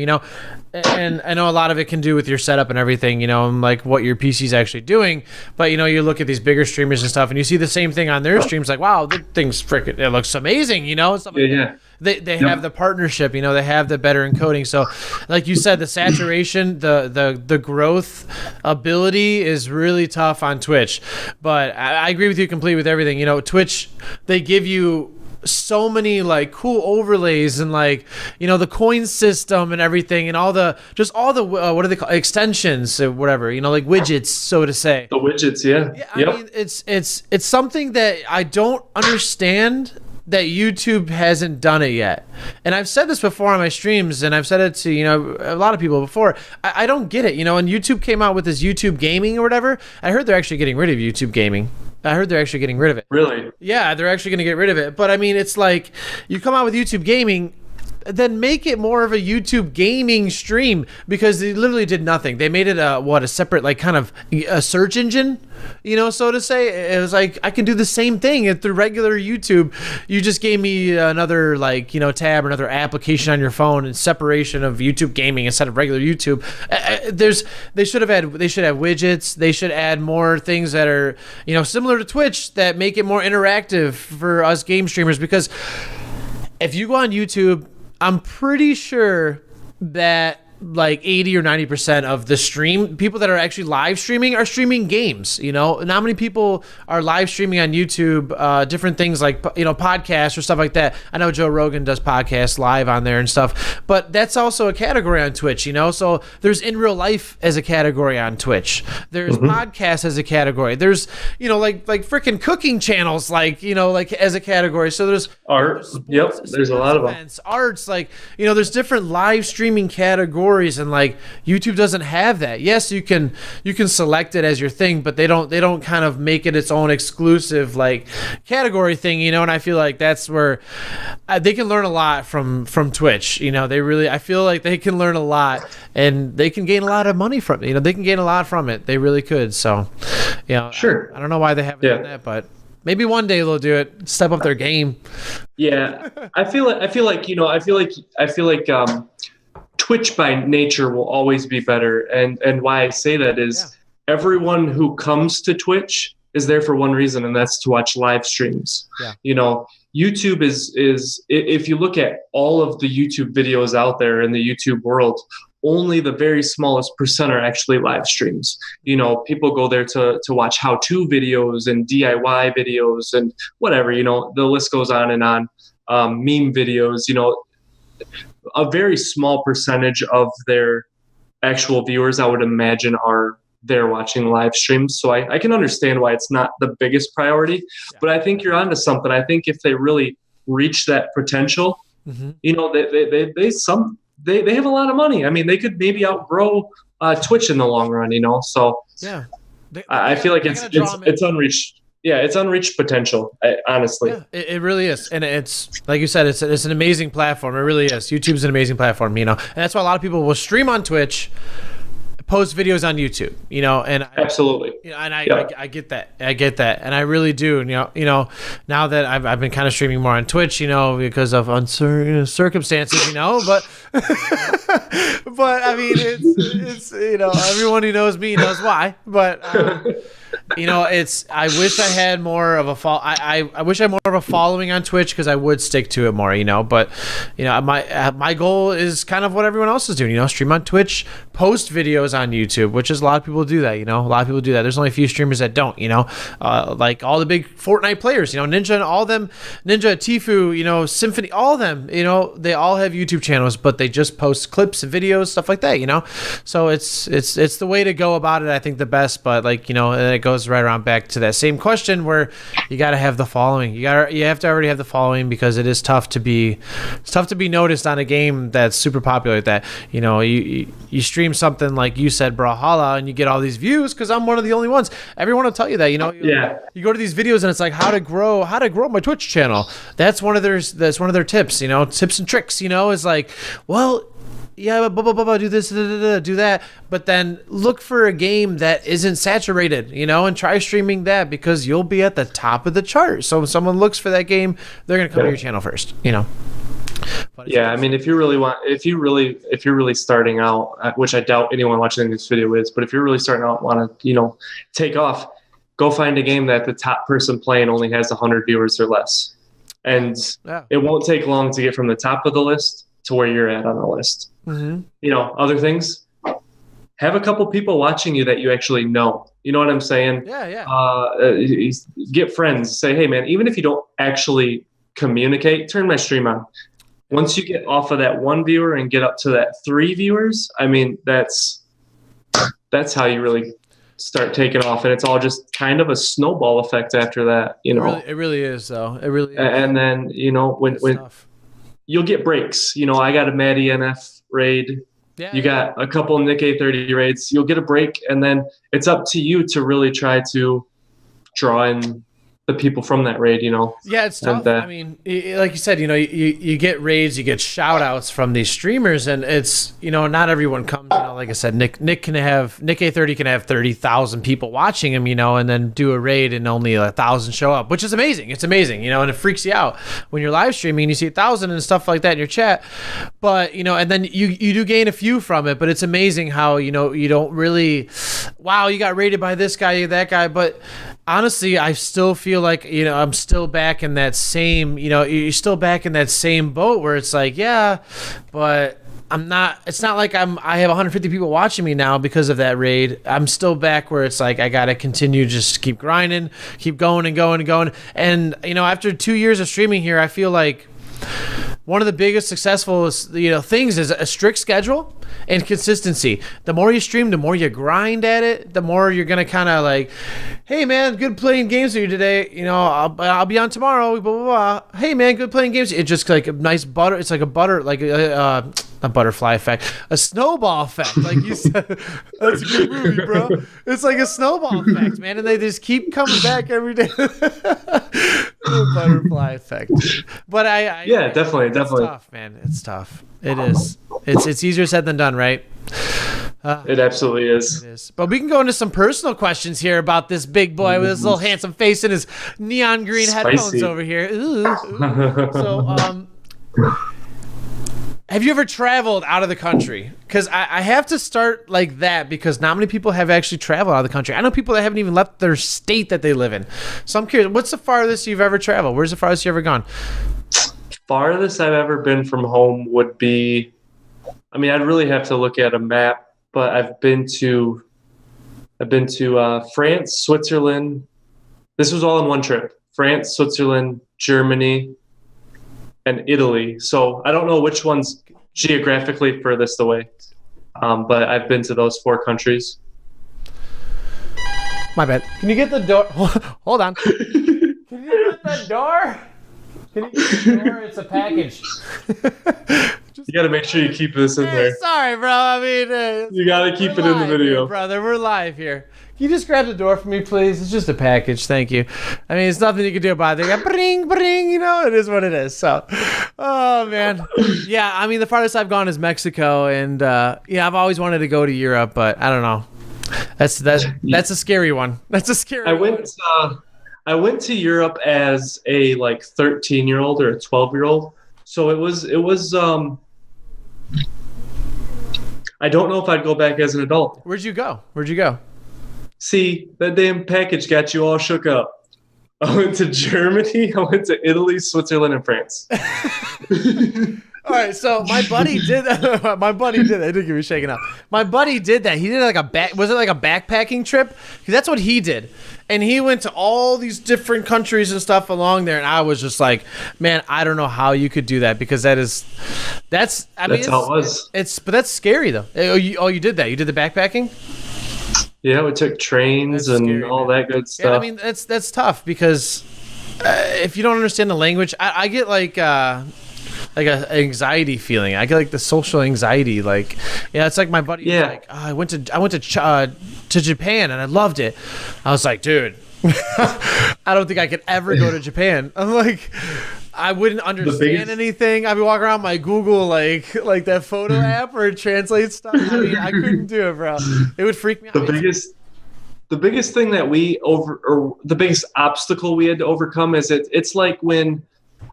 And I know a lot of it can do with your setup and everything, and like what your PC's actually doing. But you look at these bigger streamers and stuff, and you see the same thing on their streams. Like, wow, the thing's freaking, it looks amazing, Stuff like yeah. They have the partnership, they have the better encoding. So, like you said, the saturation, the growth ability is really tough on Twitch. But I agree with you completely with everything. Twitch, they give you so many like cool overlays and like the coin system and everything and all the what are they called, extensions or whatever, like widgets, so to say. The widgets, yeah. I mean, it's something that I don't understand that YouTube hasn't done it yet. And I've said this before on my streams, and I've said it to a lot of people before. I don't get it. And YouTube came out with this YouTube gaming or whatever. I heard they're actually getting rid of YouTube gaming. I heard they're actually getting rid of it. Really? Yeah, they're actually going to get rid of it. But I mean, it's like you come out with YouTube gaming, then make it more of a YouTube gaming stream, because they literally did nothing. They made it a separate like kind of a search engine, so to say. It was like I can do the same thing through regular YouTube. You just gave me another like tab or another application on your phone, and separation of YouTube gaming instead of regular YouTube. They should have widgets. They should add more things that are similar to Twitch that make it more interactive for us game streamers, because if you go on YouTube, I'm pretty sure that like 80 or 90% of the people that are actually live streaming are streaming games. Not many people are live streaming on YouTube, different things like, podcasts or stuff like that. I know Joe Rogan does podcasts live on there and stuff, but that's also a category on Twitch, so there's in real life as a category on Twitch. There's podcasts as a category. There's, like freaking cooking channels, like as a category. So there's art. Yep. There's a lot of events, arts, like, there's different live streaming categories. And like YouTube doesn't have that. Yes, you can select it as your thing, but they don't kind of make it its own exclusive like category thing, and I feel like that's where they can learn a lot from Twitch. I feel like they can learn a lot, and they can gain a lot of money from it. They can gain a lot from it. They really could. So, sure. I don't know why they haven't done that, but maybe one day they'll do it, step up their game. Yeah. I feel like Twitch by nature will always be better, and why I say that is everyone who comes to Twitch is there for one reason, and that's to watch live streams. YouTube is if you look at all of the YouTube videos out there in the YouTube world, only the very smallest percent are actually live streams. People go there to watch how-to videos and DIY videos and whatever, the list goes on and on. Meme videos, a very small percentage of their actual viewers, I would imagine, are there watching live streams. So I can understand why it's not the biggest priority, but I think you're onto something. I think if they really reach that potential, they have a lot of money. I mean, they could maybe outgrow Twitch in the long run, So yeah, I feel like it's unreached. Yeah, it's unreached potential, honestly. Yeah, it really is. And it's, like you said, it's an amazing platform. It really is. YouTube's an amazing platform, And that's why a lot of people will stream on Twitch, post videos on YouTube, and absolutely. I get that. I get that. And I really do. Now that I've been kind of streaming more on Twitch, because of uncertain circumstances, but but I mean, it's everyone who knows me knows why, but I wish I had more of a I wish I had more of a following on Twitch, because I would stick to it more, but my goal is kind of what everyone else is doing, stream on Twitch, post videos on YouTube, which is a lot of people do that, a lot of people do that. There's only a few streamers that don't, like all the big Fortnite players, Ninja and all them, Ninja, Tfue, Symphony, all of them, they all have YouTube channels, but they just post clips and videos, stuff like that, so it's the way to go about it. I think the best, but and it goes right around back to that same question where you got to have the following. You have to already have the following, because it is tough to be noticed on a game that's super popular like that. You stream something like you said, Brawlhalla, and you get all these views because I'm one of the only ones. Everyone will tell you that. You go to these videos and it's like how to grow my Twitch channel. That's one of their tips. Tips and tricks. Is like, well, yeah, blah, blah, blah, blah, do this, do that. But then look for a game that isn't saturated, and try streaming that, because you'll be at the top of the chart. So when someone looks for that game, they're going to come to your channel first, Yeah, I mean, if you're really starting out, which I doubt anyone watching this video is, but if you're really starting out, want to, take off, go find a game that the top person playing only has 100 viewers or less. And it won't take long to get from the top of the list to where you're at on the list. Mm-hmm. Other things, have a couple people watching you that you actually know. You know what I'm saying? Yeah. Get friends. Say, hey, man, even if you don't actually communicate, turn my stream on. Once you get off of that 1 viewer and get up to that 3 viewers, I mean, that's how you really start taking off, and it's all just kind of a snowball effect after that. It really is, though. It really is. And then when you'll get breaks. I got a Maddie NF raid. Yeah, you got a couple Nick A30 raids. You'll get a break, and then it's up to you to really try to draw in the people from that raid, Yeah, it's tough. I mean, like you said, you get raids, you get shout outs from these streamers, and it's, not everyone comes, like I said, Nick A30 can have 30,000 people watching him, and then do a raid and only 1,000 show up, which is amazing. It's amazing, and it freaks you out when you're live streaming and you see 1,000 and stuff like that in your chat. But, and then you do gain a few from it, but it's amazing how, you don't really, wow, you got raided by this guy, that guy. But honestly, I still feel like, I'm still back in that same, you're still back in that same boat where it's like, yeah, but it's not like I have 150 people watching me now because of that raid. I'm still back where it's like, I got to continue, just keep grinding, keep going and going and going. And, after 2 years of streaming here, I feel like one of the biggest successful things is a strict schedule and consistency. The more you stream, the more you grind at it, the more you're gonna kind of like, hey man, good playing games with you today. I'll be on tomorrow. Blah, blah, blah. Hey man, good playing games. It's just like a nice butter. It's like a butter, like a butterfly effect, a snowball effect. Like you said, that's a good movie, bro. It's like a snowball effect, man, and they just keep coming back every day. Butterfly effect. But definitely. It's tough, man. It's tough. It is. It's easier said than done, right? It absolutely is. It is. But we can go into some personal questions here about this big boy with his little handsome face and his neon green headphones over here. Ooh. So, have you ever traveled out of the country? Because I have to start like that, because not many people have actually traveled out of the country. I know people that haven't even left their state that they live in. So I'm curious, what's the farthest you've ever traveled? Where's the farthest you've ever gone? Farthest I've ever been from home would be, I'd really have to look at a map, but I've been to France, Switzerland. This was all in one trip. France, Switzerland, Germany, and Italy. So I don't know which one's geographically furthest away, but I've been to those 4 countries. My bad. Can you get the door? Hold on. Can you get the door? Can you get the door? It's a package. You got to make sure you keep this in there. Sorry, bro. You got to keep it in the video. Here, brother, we're live here. Can you just grab the door for me, please? It's just a package. Thank you. It's nothing you can do about it. They got bring, bring, it is what it is. So, oh, man. Yeah, the farthest I've gone is Mexico. And, I've always wanted to go to Europe, but I don't know. That's a scary one. That's a scary one. I went to Europe as a 13-year-old or a 12-year-old. So it was I don't know if I'd go back as an adult. Where'd you go? See, that damn package got you all shook up. I went to Germany, I went to Italy, Switzerland, and France. All right, so my buddy did. My buddy did. That. Didn't give me shaking up. My buddy did that. He did like a back. Was it like a backpacking trip? Because that's what he did, and he went to all these different countries and stuff along there. And I was just like, man, I don't know how you could do that because that's. I mean, That's how it was. But that's scary though. You did that. You did the backpacking. Yeah, we took trains That's and scary, all man. that good stuff. Yeah, I mean that's tough because if you don't understand the language, I get like a anxiety feeling. I get like the social anxiety. Like, yeah, it's like my buddy. Was like, oh, I went to Japan and I loved it. I was like, dude, I don't think I could ever go to Japan. I'm like, I wouldn't understand anything. I'd be walking around my Google like that photo app where it translates stuff. I mean, I couldn't do it, bro. It would freak me out. The biggest thing that the biggest obstacle we had to overcome is it's like when,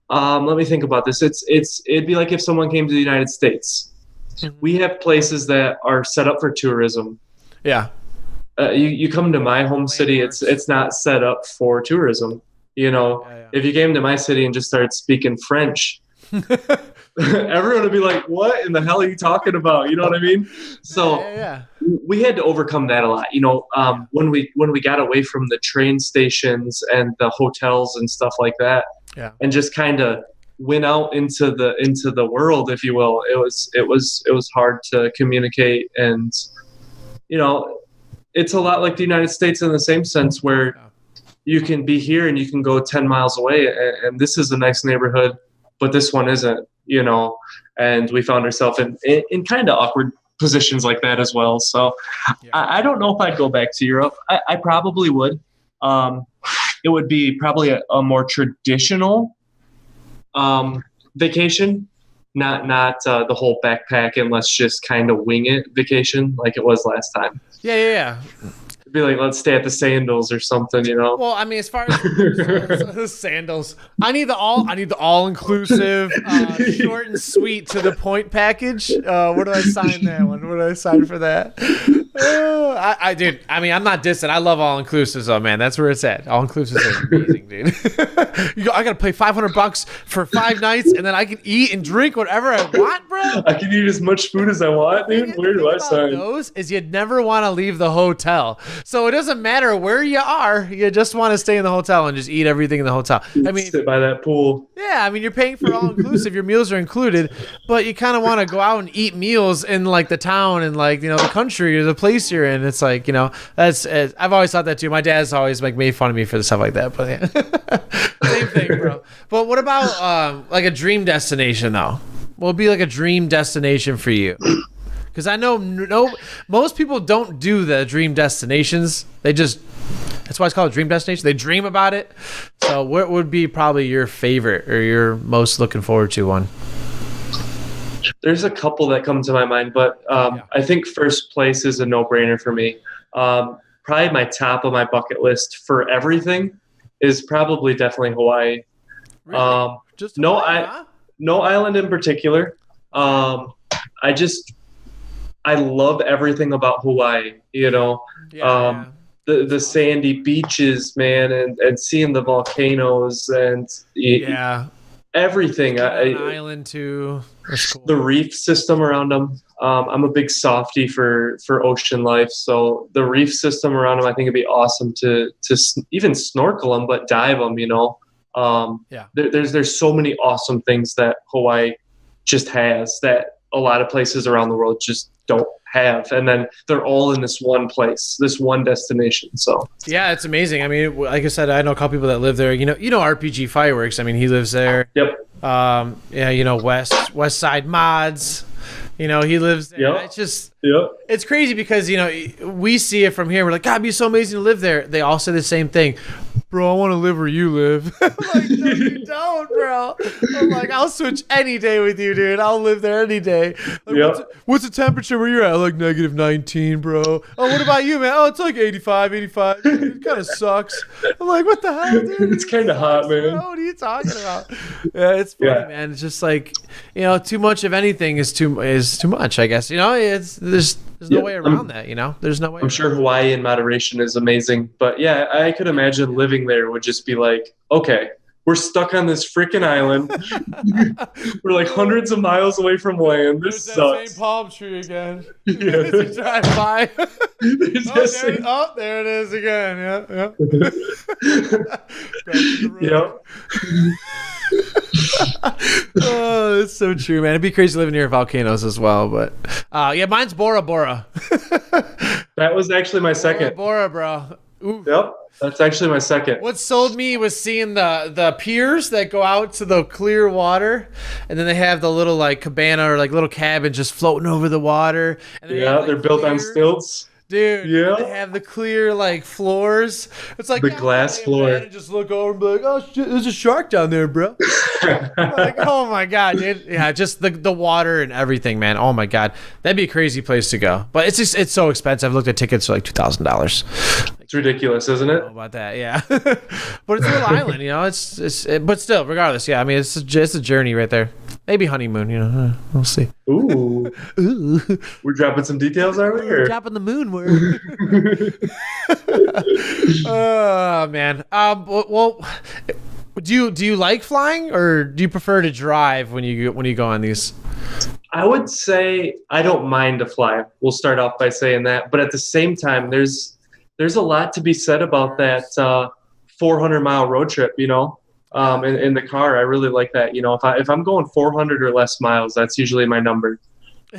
let me think about this. It'd be like if someone came to the United States. We have places that are set up for tourism. Yeah. You come to my home city, it's not set up for tourism. You know, if you came to my city and just started speaking French, everyone would be like, what in the hell are you talking about? You know what I mean? So we had to overcome that a lot. You know, when we got away from the train stations and the hotels and stuff like that, and just kind of went out into the world, if you will, it was hard to communicate. And, you know, it's a lot like the United States in the same sense where you can be here and you can go 10 miles away and this is a nice neighborhood, but this one isn't, you know, and we found ourselves in kind of awkward positions like that as well. So I don't know if I'd go back to Europe. I probably would. It would be probably a more traditional vacation, not the whole backpack and let's just kind of wing it vacation like it was last time. Yeah. It'd be like, let's stay at the Sandals or something, you know? Well, I mean, as far as Sandals, I need the all inclusive, short and sweet to the point package. Where do I sign that one? Where do I sign for that? Dude, I mean, I'm not dissing. I love all inclusives, though, man. That's where it's at. All inclusives are amazing, dude. I gotta pay $500 for 5 nights, and then I can eat and drink whatever I want, bro. I can eat as much food as I want, dude. Where do I sign? Those is you'd never want to leave the hotel. So it doesn't matter where you are. You just want to stay in the hotel and just eat everything in the hotel. I mean, sit by that pool. Yeah, I mean, you're paying for all inclusive. Your meals are included, but you kind of want to go out and eat meals in like the town and like, you know, the country or the place you're in. It's like, you know, I've always thought that too. My dad's always like made fun of me for the stuff like that, but yeah. Same thing, bro. But what about like a dream destination though? What would be like a dream destination for you? Because I know most people don't do the dream destinations. That's why it's called a dream destination. They dream about it. So what would be probably your favorite or your most looking forward to one? There's a couple that come to my mind, but I think first place is a no-brainer for me. Probably my top of my bucket list for everything is probably definitely Hawaii. Really? Just Hawaii, no island in particular. I love everything about Hawaii, you know. The sandy beaches, man, and seeing the volcanoes and everything. An island too. Cool. The reef system around them. I'm a big softie for ocean life, so the reef system around them, I think it'd be awesome to even snorkel them, but dive them. You know, there's so many awesome things that Hawaii just has that a lot of places around the world just don't have, and then they're all in this one place, this one destination. So yeah, it's amazing. I mean, like I said, I know a couple people that live there. You know RPG Fireworks. I mean, he lives there. Yep. You know, West Side Mods. You know, he lives there. Yep. It's just, it's crazy because, you know, we see it from here. We're like, God, it'd be so amazing to live there. They all say the same thing. Bro, I want to live where you live. I'm like, no, you don't, bro. I'm like, I'll switch any day with you, dude. I'll live there any day. Like, what's the temperature where you're at? Like -19, bro. Oh, what about you, man? Oh, it's like 85. It kind of sucks. I'm like, what the hell, dude? It's kind of hot, man. Bro, what are you talking about? Yeah, it's funny, man. It's just like, you know, too much of anything is too much, I guess. You know, there's no way around that, you know? There's no way. I'm sure Hawaii in moderation is amazing. But yeah, I could imagine living there would just be like, okay, We're stuck on this freaking island. We're like hundreds of miles away from land. This There's sucks. that same palm tree again. Yeah. As you drive by. There's There it is again. Yeah. Yep. Oh, that's so true, man. It'd be crazy living near volcanoes as well, but yeah, mine's Bora Bora. That was actually my second. Bora, bro. Ooh. Yep, that's actually my second. What sold me was seeing the piers that go out to the clear water, and then they have the little like cabana or like little cabin just floating over the water. And Yeah, they're built on stilts. Dude, Yeah. they have the clear like floors. It's like The glass floor. And just look over and be like, "Oh shit, there's a shark down there, bro." Like, oh my god, dude. Yeah, just the water and everything, man. Oh my god, that'd be a crazy place to go. But it's so expensive. I've looked at tickets for like $2,000. It's ridiculous, isn't it? How about that? Yeah, but it's a little island, you know. But still, regardless, yeah. I mean, it's a journey right there. Maybe honeymoon, you know. We'll see. Ooh. We're dropping some details, are we? Or? Dropping the moon word. Oh man. Well, do you like flying, or do you prefer to drive when you go on these? I would say I don't mind to fly. We'll start off by saying that, but at the same time, there's a lot to be said about that 400-mile road trip. You know. In the car, I really like that. You know, if I'm going 400 or less miles, that's usually my number.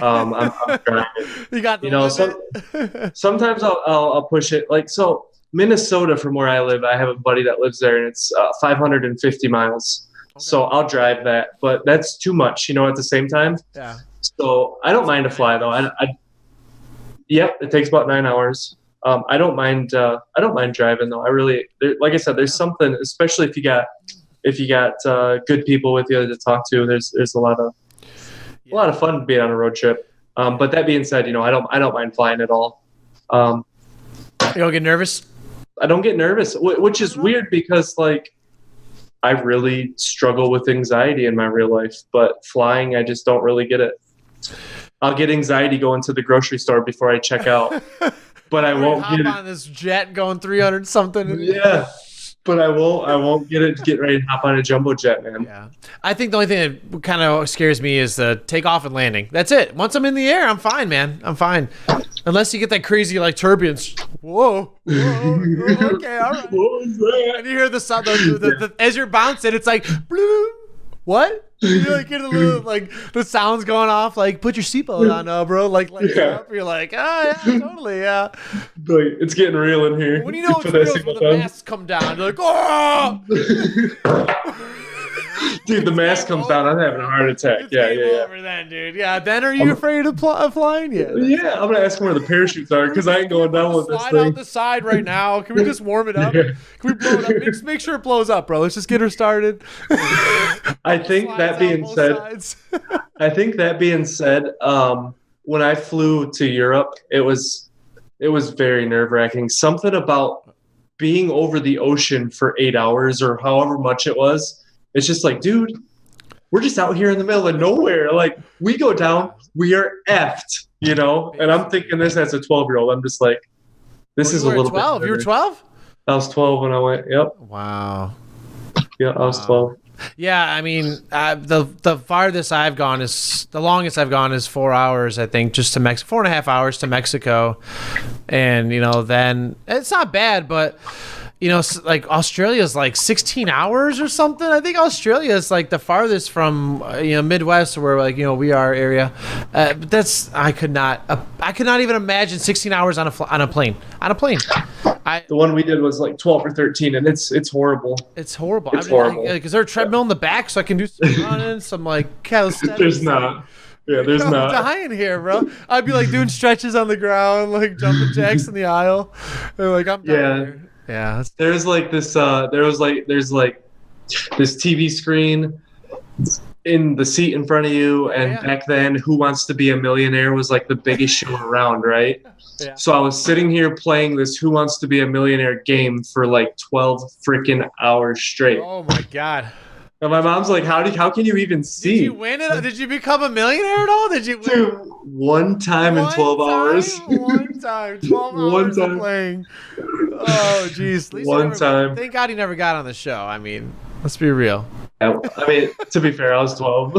I'm driving. You got the you know, sometimes I'll push it. Like so, Minnesota, from where I live, I have a buddy that lives there, and it's 550 miles. Okay. So I'll drive that, but that's too much. You know, at the same time. Yeah. So I don't mind to fly though. Yep, it takes about 9 hours. I don't mind driving though. I really, like I said, there's something, especially if you got good people with you to talk to. There's a lot of fun being on a road trip. But that being said, you know, I don't mind flying at all. You don't get nervous? I don't get nervous, which is weird because like I really struggle with anxiety in my real life, but flying, I just don't really get it. I'll get anxiety going to the grocery store before I check out. But I won't hop get on this jet going 300 something. Yeah, but I won't get ready to hop on a jumbo jet, man. Yeah, I think the only thing that kind of scares me is the takeoff and landing. That's it. Once I'm in the air, I'm fine, man. I'm fine. Unless you get that crazy like turbulence. Whoa. Okay, all right. What was that? And you hear the sound as you're bouncing, it's like bloom. What? You like get a little like the sounds going off. Like put your seatbelt on, bro. Like up. You're like, yeah, totally, yeah. Like it's getting real in here. When you know it's real is when the masks come down. You're like, oh. Dude, the mask comes down. I'm having a heart attack. It's Yeah. over then, dude. Yeah. Then are you afraid of flying yet? Yeah, I'm gonna ask him where the parachutes are because I ain't going down with this Slide thing. out the side right now. Can we just warm it up? Yeah. Can we blow it up? Make sure it blows up, bro. Let's just get her started. I think that being said, when I flew to Europe, it was very nerve-wracking. Something about being over the ocean for 8 hours or however much it was. It's just like, dude, we're just out here in the middle of nowhere. Like, we go down, we are effed, you know? And I'm thinking this as a 12-year-old. I'm just like, this is a little 12? bit. You were 12? I was 12 when I went, yep. Wow. Yeah, I was 12. Yeah, I mean, the farthest I've gone is, the longest I've gone is 4 hours, I think, just to Mexico, 4.5 hours to Mexico. And, you know, then it's not bad, but, you know, like Australia's like 16 hours or something. I think Australia is like the farthest from, you know, Midwest where like, you know, we are area. But that's, I could not even imagine 16 hours on a plane. The one we did was like 12 or 13, and it's horrible. It's horrible. It's horrible. Is there a treadmill in the back so I can do some running, some like calisthenics? There's not. Yeah, there's not. I'm dying here, bro. I'd be like doing stretches on the ground, like jumping jacks in the aisle. And, like I'm dying here. Yeah. There's like this. There's like this TV screen in the seat in front of you, and back then, Who Wants to Be a Millionaire was like the biggest show around, right? Yeah. So I was sitting here playing this Who Wants to Be a Millionaire game for like 12 freaking hours straight. Oh my god. And my mom's like, "How can you even see?" Did you win it? Did you become a millionaire at all? Did you win? Dude, one time in 12 hours. One time. 12 hours of playing. Oh, jeez. One time. Thank God he never got on the show. I mean, Let's be real. I mean, to be fair, I was 12.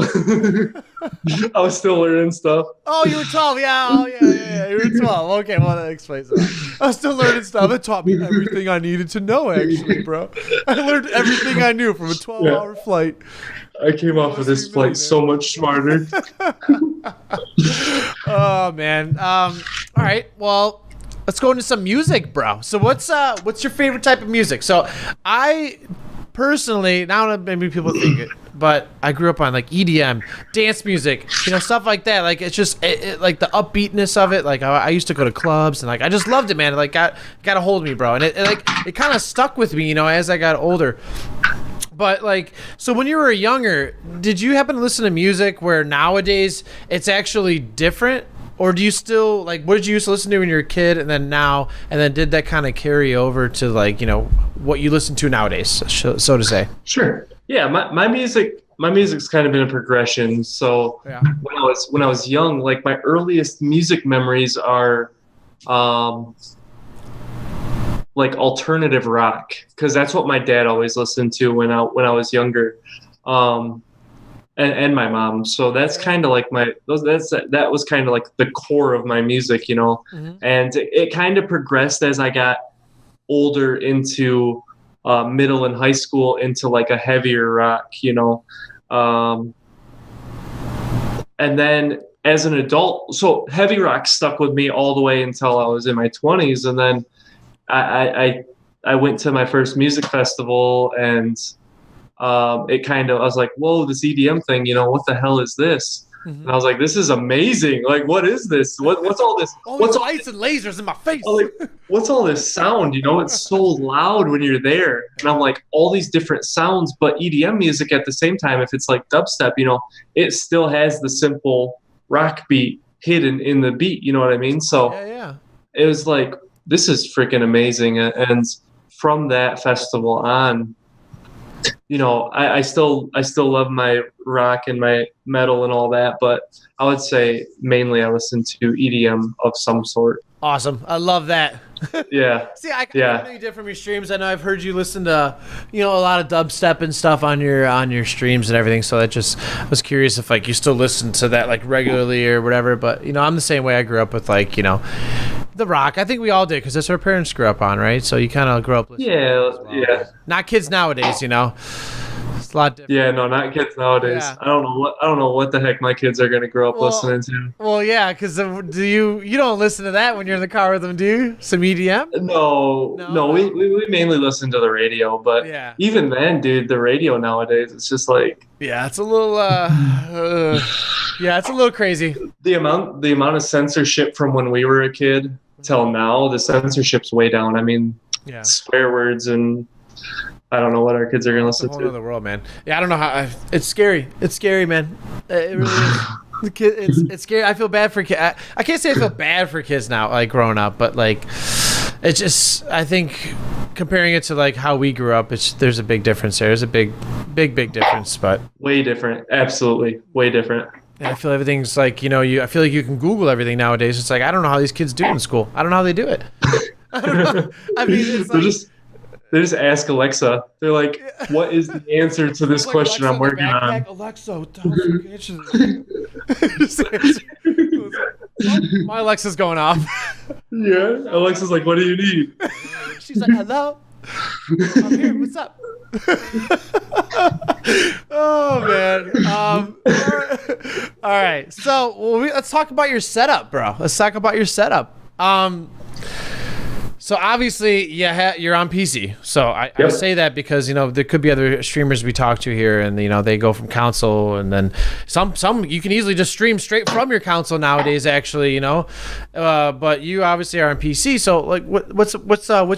I was still learning stuff. Oh, you were 12. Yeah. Oh, yeah. You were 12. Okay, well, that explains that. I was still learning stuff. It taught me everything I needed to know, actually, bro. I learned everything I knew from a 12-hour flight. I came off of this flight so much smarter. Oh, man. All right. Well, let's go into some music, bro. So what's your favorite type of music? So I personally, now maybe people think it, but I grew up on like EDM, dance music, stuff like that. Like it's just like the upbeatness of it. Like I used to go to clubs and like I just loved it, man. It like got a hold of me, bro. And it kind of stuck with me, as I got older. But like, so when you were younger, did you happen to listen to music where nowadays it's actually different? Or do you still, like, what did you used to listen to when you were a kid and then now, and then did that kind of carry over to, like, what you listen to nowadays, so to say? Sure. Yeah, my music's kind of been a progression. So Yeah. when I was young, like, my earliest music memories are like alternative rock, because that's what my dad always listened to when I was younger. And my mom. So that's kind of like that was kind of like the core of my music, Mm-hmm. and it kind of progressed as I got older into middle and high school into like a heavier rock, and then as an adult, so heavy rock stuck with me all the way until I was in my 20s. And then I went to my first music festival and it kind of, I was like, whoa, this EDM thing, what the hell is this? Mm-hmm. And I was like, this is amazing. Like, what is this? What's all this? What's lights and lasers in my face? Like, what's all this sound? It's so loud when you're there. And I'm like, all these different sounds, but EDM music at the same time, if it's like dubstep, it still has the simple rock beat hidden in the beat. You know what I mean? So yeah. It was like, this is freaking amazing. And from that festival on, I still love my rock and my metal and all that, but I would say mainly I listen to EDM of some sort. Awesome. I love that. Yeah. See, I know you did from your streams. I know I've heard you listen to, a lot of dubstep and stuff on your streams and everything. So I just was curious if like you still listen to that like regularly or whatever. But I'm the same way. I grew up with like the rock. I think we all did because that's what our parents grew up on, right? So you kind of grow up listening. Yeah. Not kids nowadays, It's a lot different. Yeah, no, not kids nowadays. Yeah. I don't know what the heck my kids are gonna grow up listening to. Well, yeah, because you don't listen to that when you're in the car with them, do you? Some EDM? No, we mainly listen to the radio, but even then, dude, the radio nowadays, it's just like, yeah, it's a little it's a little crazy. The amount of censorship from when we were a kid till now, the censorship's way down. I mean, swear words, and I don't know what our kids are gonna listen to. It's a whole other world, man. Yeah, I don't know how. It's scary. It's scary, man. It really is. The kid, it's scary. I feel bad for kids. I can't say I feel bad for kids now, like growing up, but like, it's just. I think comparing it to like how we grew up, there's a big difference there. There's a big difference, but way different. Absolutely, way different. I feel everything's like, I feel like you can Google everything nowadays. It's like, I don't know how these kids do in school. I don't know how they do it. I don't know. I mean, it's like, they just ask Alexa. They're like, what is the answer to this question Alexa I'm working on? Alexa, my Alexa's going off. Yeah, Alexa's like, what do you need? She's like, hello? I'm here. What's up? Oh man. All right. So let's talk about your setup, bro. Let's talk about your setup. So obviously, you're on PC. So I say that because there could be other streamers we talk to here, and they go from console, and then some you can easily just stream straight from your console nowadays. Actually, but you obviously are on PC. So like, what's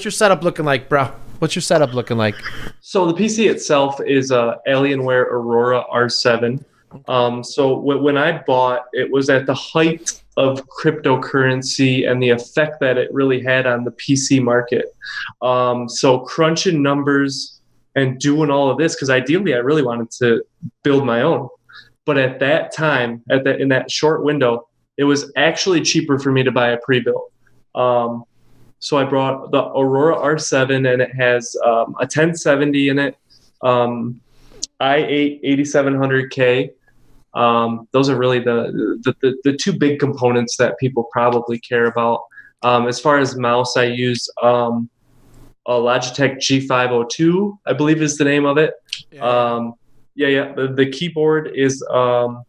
your setup looking like, bro? What's your setup looking like? So the PC itself is a Alienware Aurora R7. So when I bought, it was at the height of cryptocurrency and the effect that it really had on the PC market. So crunching numbers and doing all of this, because ideally I really wanted to build my own. But at that time, in that short window, it was actually cheaper for me to buy a pre-built. So I brought the Aurora R7, and it has a 1070 in it, i8 8700K. Those are really the two big components that people probably care about. As far as mouse, I use a Logitech G502, I believe is the name of it. The keyboard is the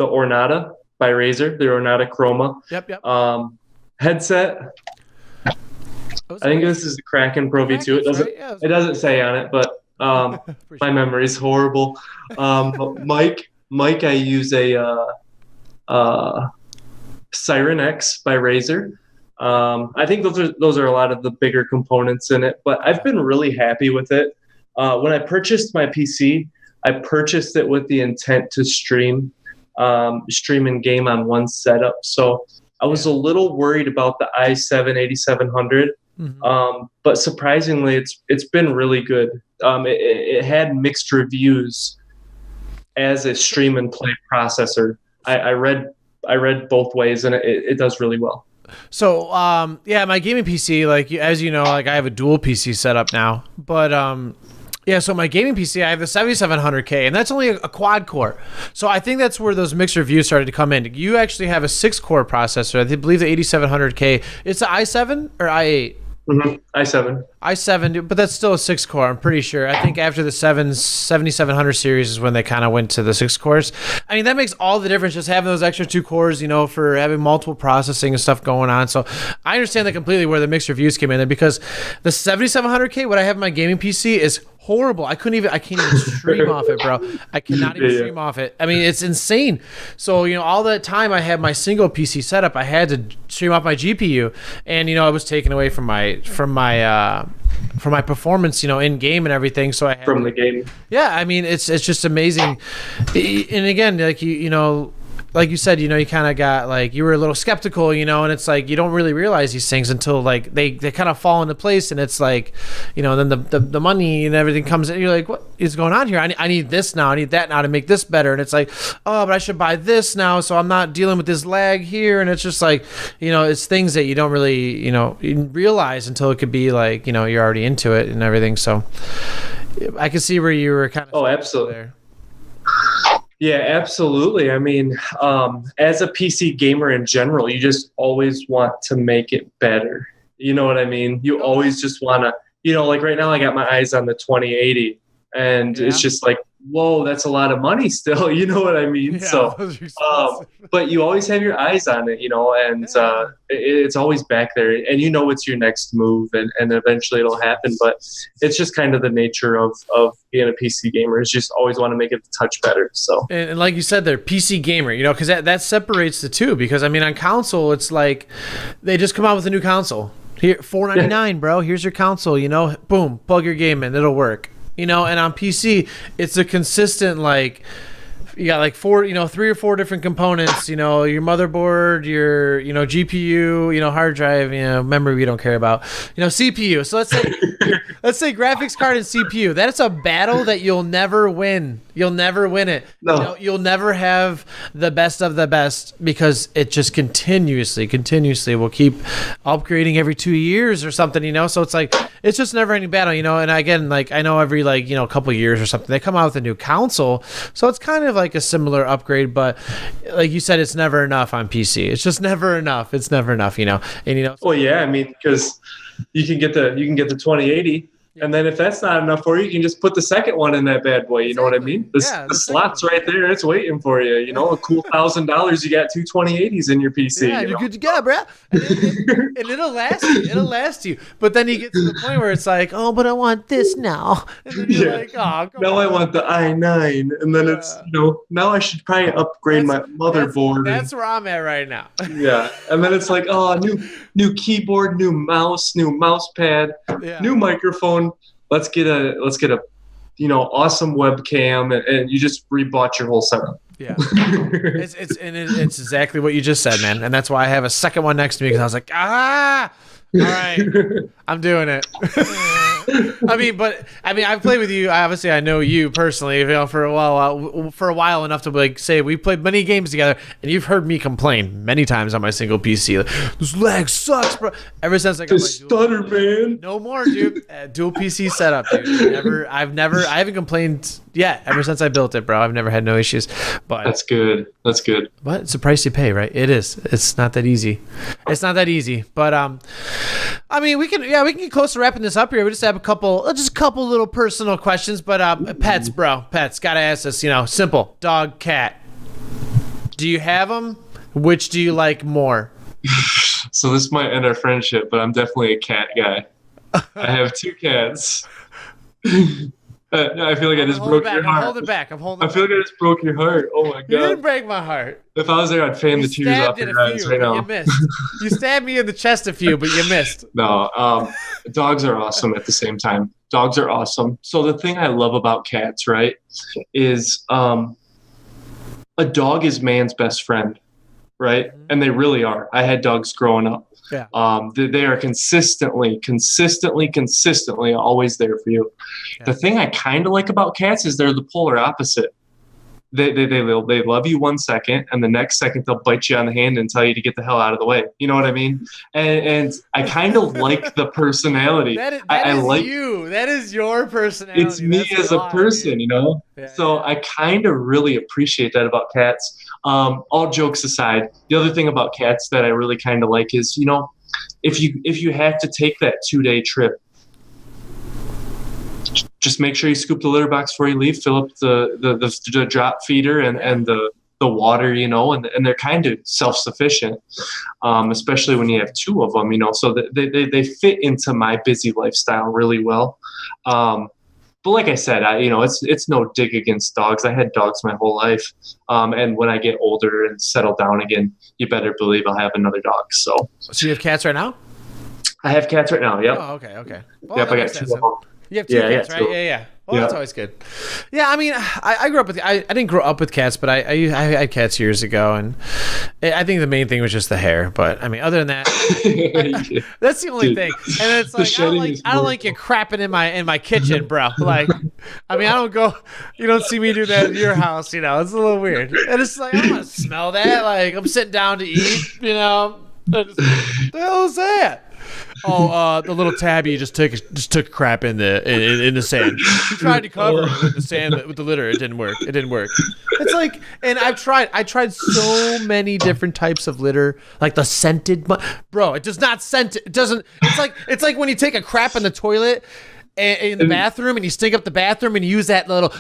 Ornata by Razer, the Ornata Chroma. Yep. Headset. I think this is the Kraken Pro V2. It doesn't say on it, but my memory is horrible. Mike, I use a Siren X by Razer. I think those are a lot of the bigger components in it, but I've been really happy with it. When I purchased my PC, I purchased it with the intent to stream and game on one setup. So I was a little worried about the i7 8700, but surprisingly, it's been really good. It had mixed reviews as a stream and play processor. I read both ways, and it does really well. So, my gaming PC, like as you know, like I have a dual PC setup now, but so my gaming PC, I have the 7700K, and that's only a quad core. So I think that's where those mixed reviews started to come in. You actually have a 6-core processor. I believe the 8700K. It's the i7 or i8. i7, but that's still a 6-core, I'm pretty sure. I think after the 7700 series is when they kind of went to the 6 cores. I mean, that makes all the difference, just having those extra 2 cores, for having multiple processing and stuff going on. So I understand that completely where the mixed reviews came in there, because the 7700K, what I have in my gaming PC is horrible. I can't even stream off it, bro. I cannot even stream off it. I mean, it's insane. So, all that time I had my single PC setup, I had to stream off my GPU, and it was taken away from my performance, in game and everything. So I had from the game. Yeah, I mean, it's just amazing. And again, like like you said, you kind of got like, you were a little skeptical, and it's like, you don't really realize these things until like they kind of fall into place, and it's like, then the money and everything comes in, and you're like, what is going on here? I need this now, I need that now to make this better. And it's like, oh, but I should buy this now, so I'm not dealing with this lag here. And it's just like, it's things that you don't really, realize until it could be like, you're already into it and everything. So I can see where you were kind of. Oh, absolutely. There. Yeah, absolutely. I mean, as a PC gamer in general, you just always want to make it better. You know what I mean? You always just want to, like right now I got my eyes on the 2080, and it's just like, whoa, that's a lot of money still. You know what I mean? Yeah, so, but you always have your eyes on it, and it's always back there, and it's your next move, and eventually it'll happen. But it's just kind of the nature of being a PC gamer, is just always want to make it a touch better. So, and like you said, they're PC gamer, because that separates the two. Because I mean, on console, it's like they just come out with a new console. Here, $499, bro. Here's your console. Boom, plug your game in, it'll work. And on PC, it's a consistent, like, you got like 3 or 4 different components, your motherboard, your, GPU, hard drive, memory we don't care about, CPU. So let's say graphics card and CPU. That's a battle that you'll never win. You'll never win it. No. You'll never have the best of the best, because it just continuously will keep upgrading every 2 years or something, so it's like, it's just never ending battle, and again, like I know every couple years or something, they come out with a new console. So it's kind of like a similar upgrade, but like you said, it's never enough on PC. It's just never enough. It's never enough, and Well, yeah, I mean, because you can get the 2080. And then if that's not enough for you, you can just put the second one in that bad boy. You know what I mean? The slot's right there. It's waiting for you. A cool $1,000. You got two 2080s in your PC. Yeah, you're good to go, bro. And it'll last you. It'll last you. But then you get to the point where it's like, oh, but I want this now. And then you're like, oh, now on. I want the i9. And then it's, now I should probably upgrade my motherboard. That's where I'm at right now. Yeah. And then it's like, oh, new keyboard, new mouse pad, new microphone. Let's get a awesome webcam, and you just rebought your whole setup. Yeah, it's exactly what you just said, man. And that's why I have a second one next to me, because I was like, all right, I'm doing it. I mean, I've played with you. Obviously, I know you personally, for a while enough to like say we played many games together, and you've heard me complain many times on my single PC. Like, this lag sucks, bro. Ever since I got my stutter, man. no more, dude. Dual PC setup, dude. I haven't complained yet. Ever since I built it, bro, I've never had no issues. But That's good. but it's a price you pay, right? It is. It's not that easy. But I mean, we can get close to wrapping this up here. We just have a couple little personal questions. But pets, bro, gotta ask us. Simple. Dog, cat. Do you have them? Which do you like more? So this might end our friendship, but I'm definitely a cat guy. I have 2 cats. I feel like I just broke your heart. I'm holding back. I feel like I just broke your heart. Oh my god! You didn't break my heart. If I was there, I'd fan the tears off your eyes right now. You missed. You stabbed me in the chest a few, but you missed. No, dogs are awesome at the same time. Dogs are awesome. So the thing I love about cats, right, is a dog is man's best friend, right? Mm-hmm. And they really are. I had dogs growing up. Yeah. They are consistently always there for you. Yeah. The thing I kind of like about cats is they're the polar opposite. They love you 1 second, and the next second they'll bite you on the hand and tell you to get the hell out of the way. You know what I mean? And I kind of like the personality. That is like you. That is your personality. It's me as a person, Yeah, so I kind of really appreciate that about cats. All jokes aside, the other thing about cats that I really kind of like is, if you have to take that 2-day trip, just make sure you scoop the litter box before you leave, fill up the drop feeder and the water, and they're kind of self-sufficient, especially when you have 2 of them, so they fit into my busy lifestyle really well. But like I said, it's no dig against dogs. I had dogs my whole life. And when I get older and settle down again, you better believe I'll have another dog. So you have cats right now? I have cats right now. Yep. Oh, okay. Well, yep, I got 2 of them. You have 2 cats, right? Yeah. Well, that's always good. Yeah, I mean, I grew up with. I didn't grow up with cats, but I had cats years ago, and I think the main thing was just the hair. But I mean, other than that, that's the only thing. And it's like I don't like you crapping in my kitchen, bro. Like, I mean, I don't go. You don't see me do that in your house. It's a little weird. And it's like I don't want to smell that. Like I'm sitting down to eat. What the hell is that? Oh, the little tabby just took crap in the sand. He tried to cover it with the sand with the litter. It didn't work. It's like, and I tried so many different types of litter, like the scented. Bro, it does not scent. It doesn't. It's like when you take a crap in the toilet in the bathroom and you stink up the bathroom and you use that little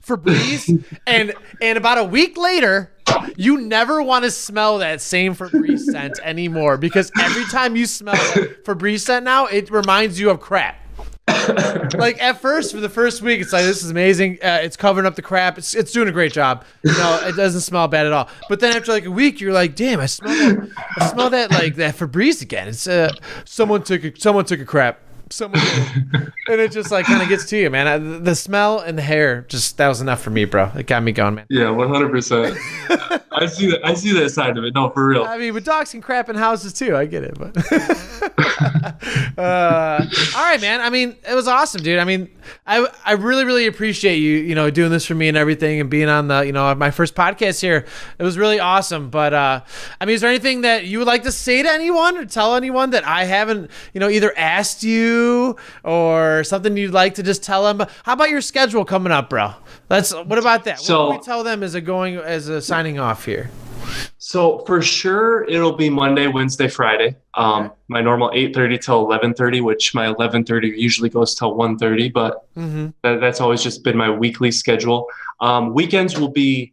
Febreze, and about a week later, you never want to smell that same Febreze scent anymore, because every time you smell that Febreze scent now, it reminds you of crap. Like at first, for the first week, it's like, this is amazing. It's covering up the crap. It's doing a great job. It doesn't smell bad at all. But then after like a week, you're like, damn, I smell that like that Febreze again. It's someone took a crap. Someone did. And it just like kind of gets to you, man. The smell and the hair, that was enough for me, bro. It got me going, man. Yeah, 100%. I see that side of it. No, for real. I mean, but dogs can crap in houses too. I get it, but all right, man. I mean, it was awesome, dude. I mean, I really, really appreciate you, doing this for me and everything, and being on the, my first podcast here. It was really awesome. But I mean, is there anything that you would like to say to anyone or tell anyone that I haven't, either asked you or something you'd like to just tell them? How about your schedule coming up, bro? What about that? What can we tell them as a signing off here? So for sure, it'll be Monday, Wednesday, Friday. My normal 8:30 till 11:30, which my 11:30 usually goes till 1:30, but that's always just been my weekly schedule. Weekends will be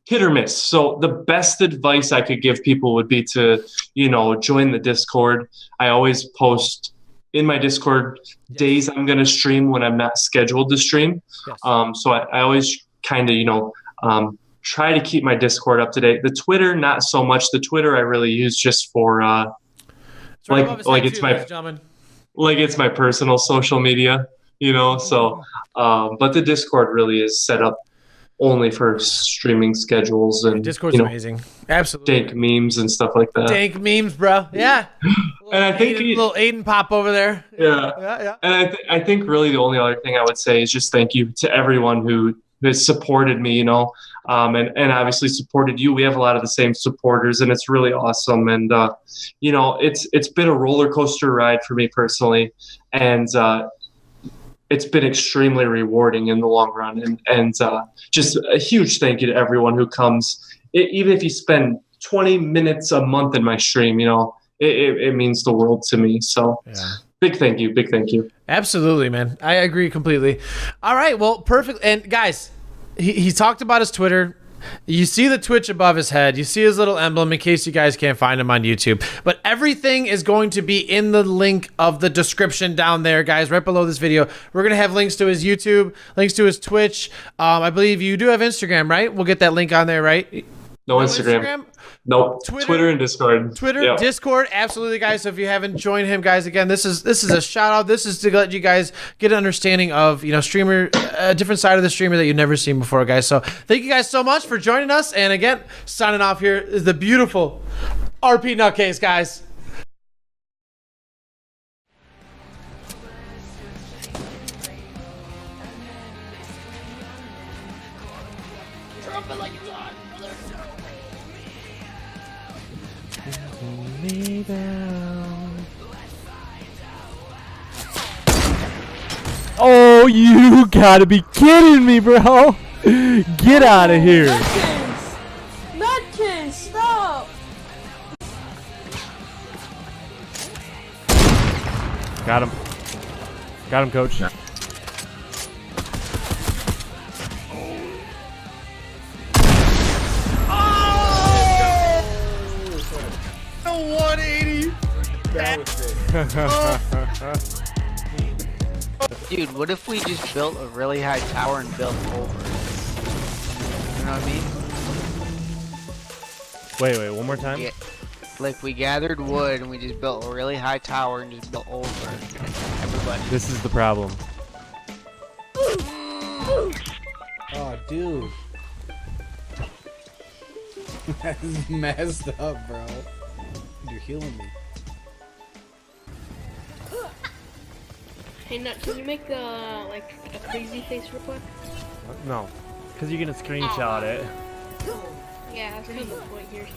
hit or miss. So the best advice I could give people would be to, join the Discord. I always post in my Discord days I'm going to stream when I'm not scheduled to stream. Yes. So I always kind of, try to keep my Discord up to date. The Twitter, not so much. The Twitter I really use just for it's my personal social media, So, but the Discord really is set up only for streaming schedules and Discord's amazing. Absolutely. dank memes and stuff like that. Dank memes, bro. Yeah. And I think little Aiden pop over there. Yeah. And I think really the only other thing I would say is just thank you to everyone who has supported me, and obviously supported you. We have a lot of the same supporters, and it's really awesome. And it's been a roller coaster ride for me personally, and it's been extremely rewarding in the long run. And just a huge thank you to everyone who comes. Even if you spend 20 minutes a month in my stream, it means the world to me. So big thank you. Absolutely, man. I agree completely. All right, well, perfect. And guys, he talked about his Twitter. You see the Twitch above his head. You see his little emblem in case you guys can't find him on YouTube. But everything is going to be in the link of the description down there, guys, right below this video. We're going to have links to his YouTube, links to his Twitch. I believe you do have Instagram, right? We'll get that link on there, right? No Instagram? Nope. Twitter and Discord. Discord, absolutely, guys. So if you haven't joined him, guys, again, this is a shout out. This is to let you guys get an understanding of streamer, a different side of the streamer that you've never seen before, guys. So thank you guys so much for joining us. And again, signing off here is the beautiful RPNutcase, guys. Oh, you gotta be kidding me, bro. Get out of here. Nutcase, stop. Got him, coach. Oh, 180. Dude, what if we just built a really high tower and built over it? You know what I mean? Wait, one more time? Yeah. Like, we gathered wood and we just built a really high tower and just built over it. Everybody. This is the problem. Oh, dude. That's messed up, bro. You're healing me. Hey, Nut, can you make a crazy face real quick? No, because you're gonna screenshot it. Yeah, that's kind of the point here.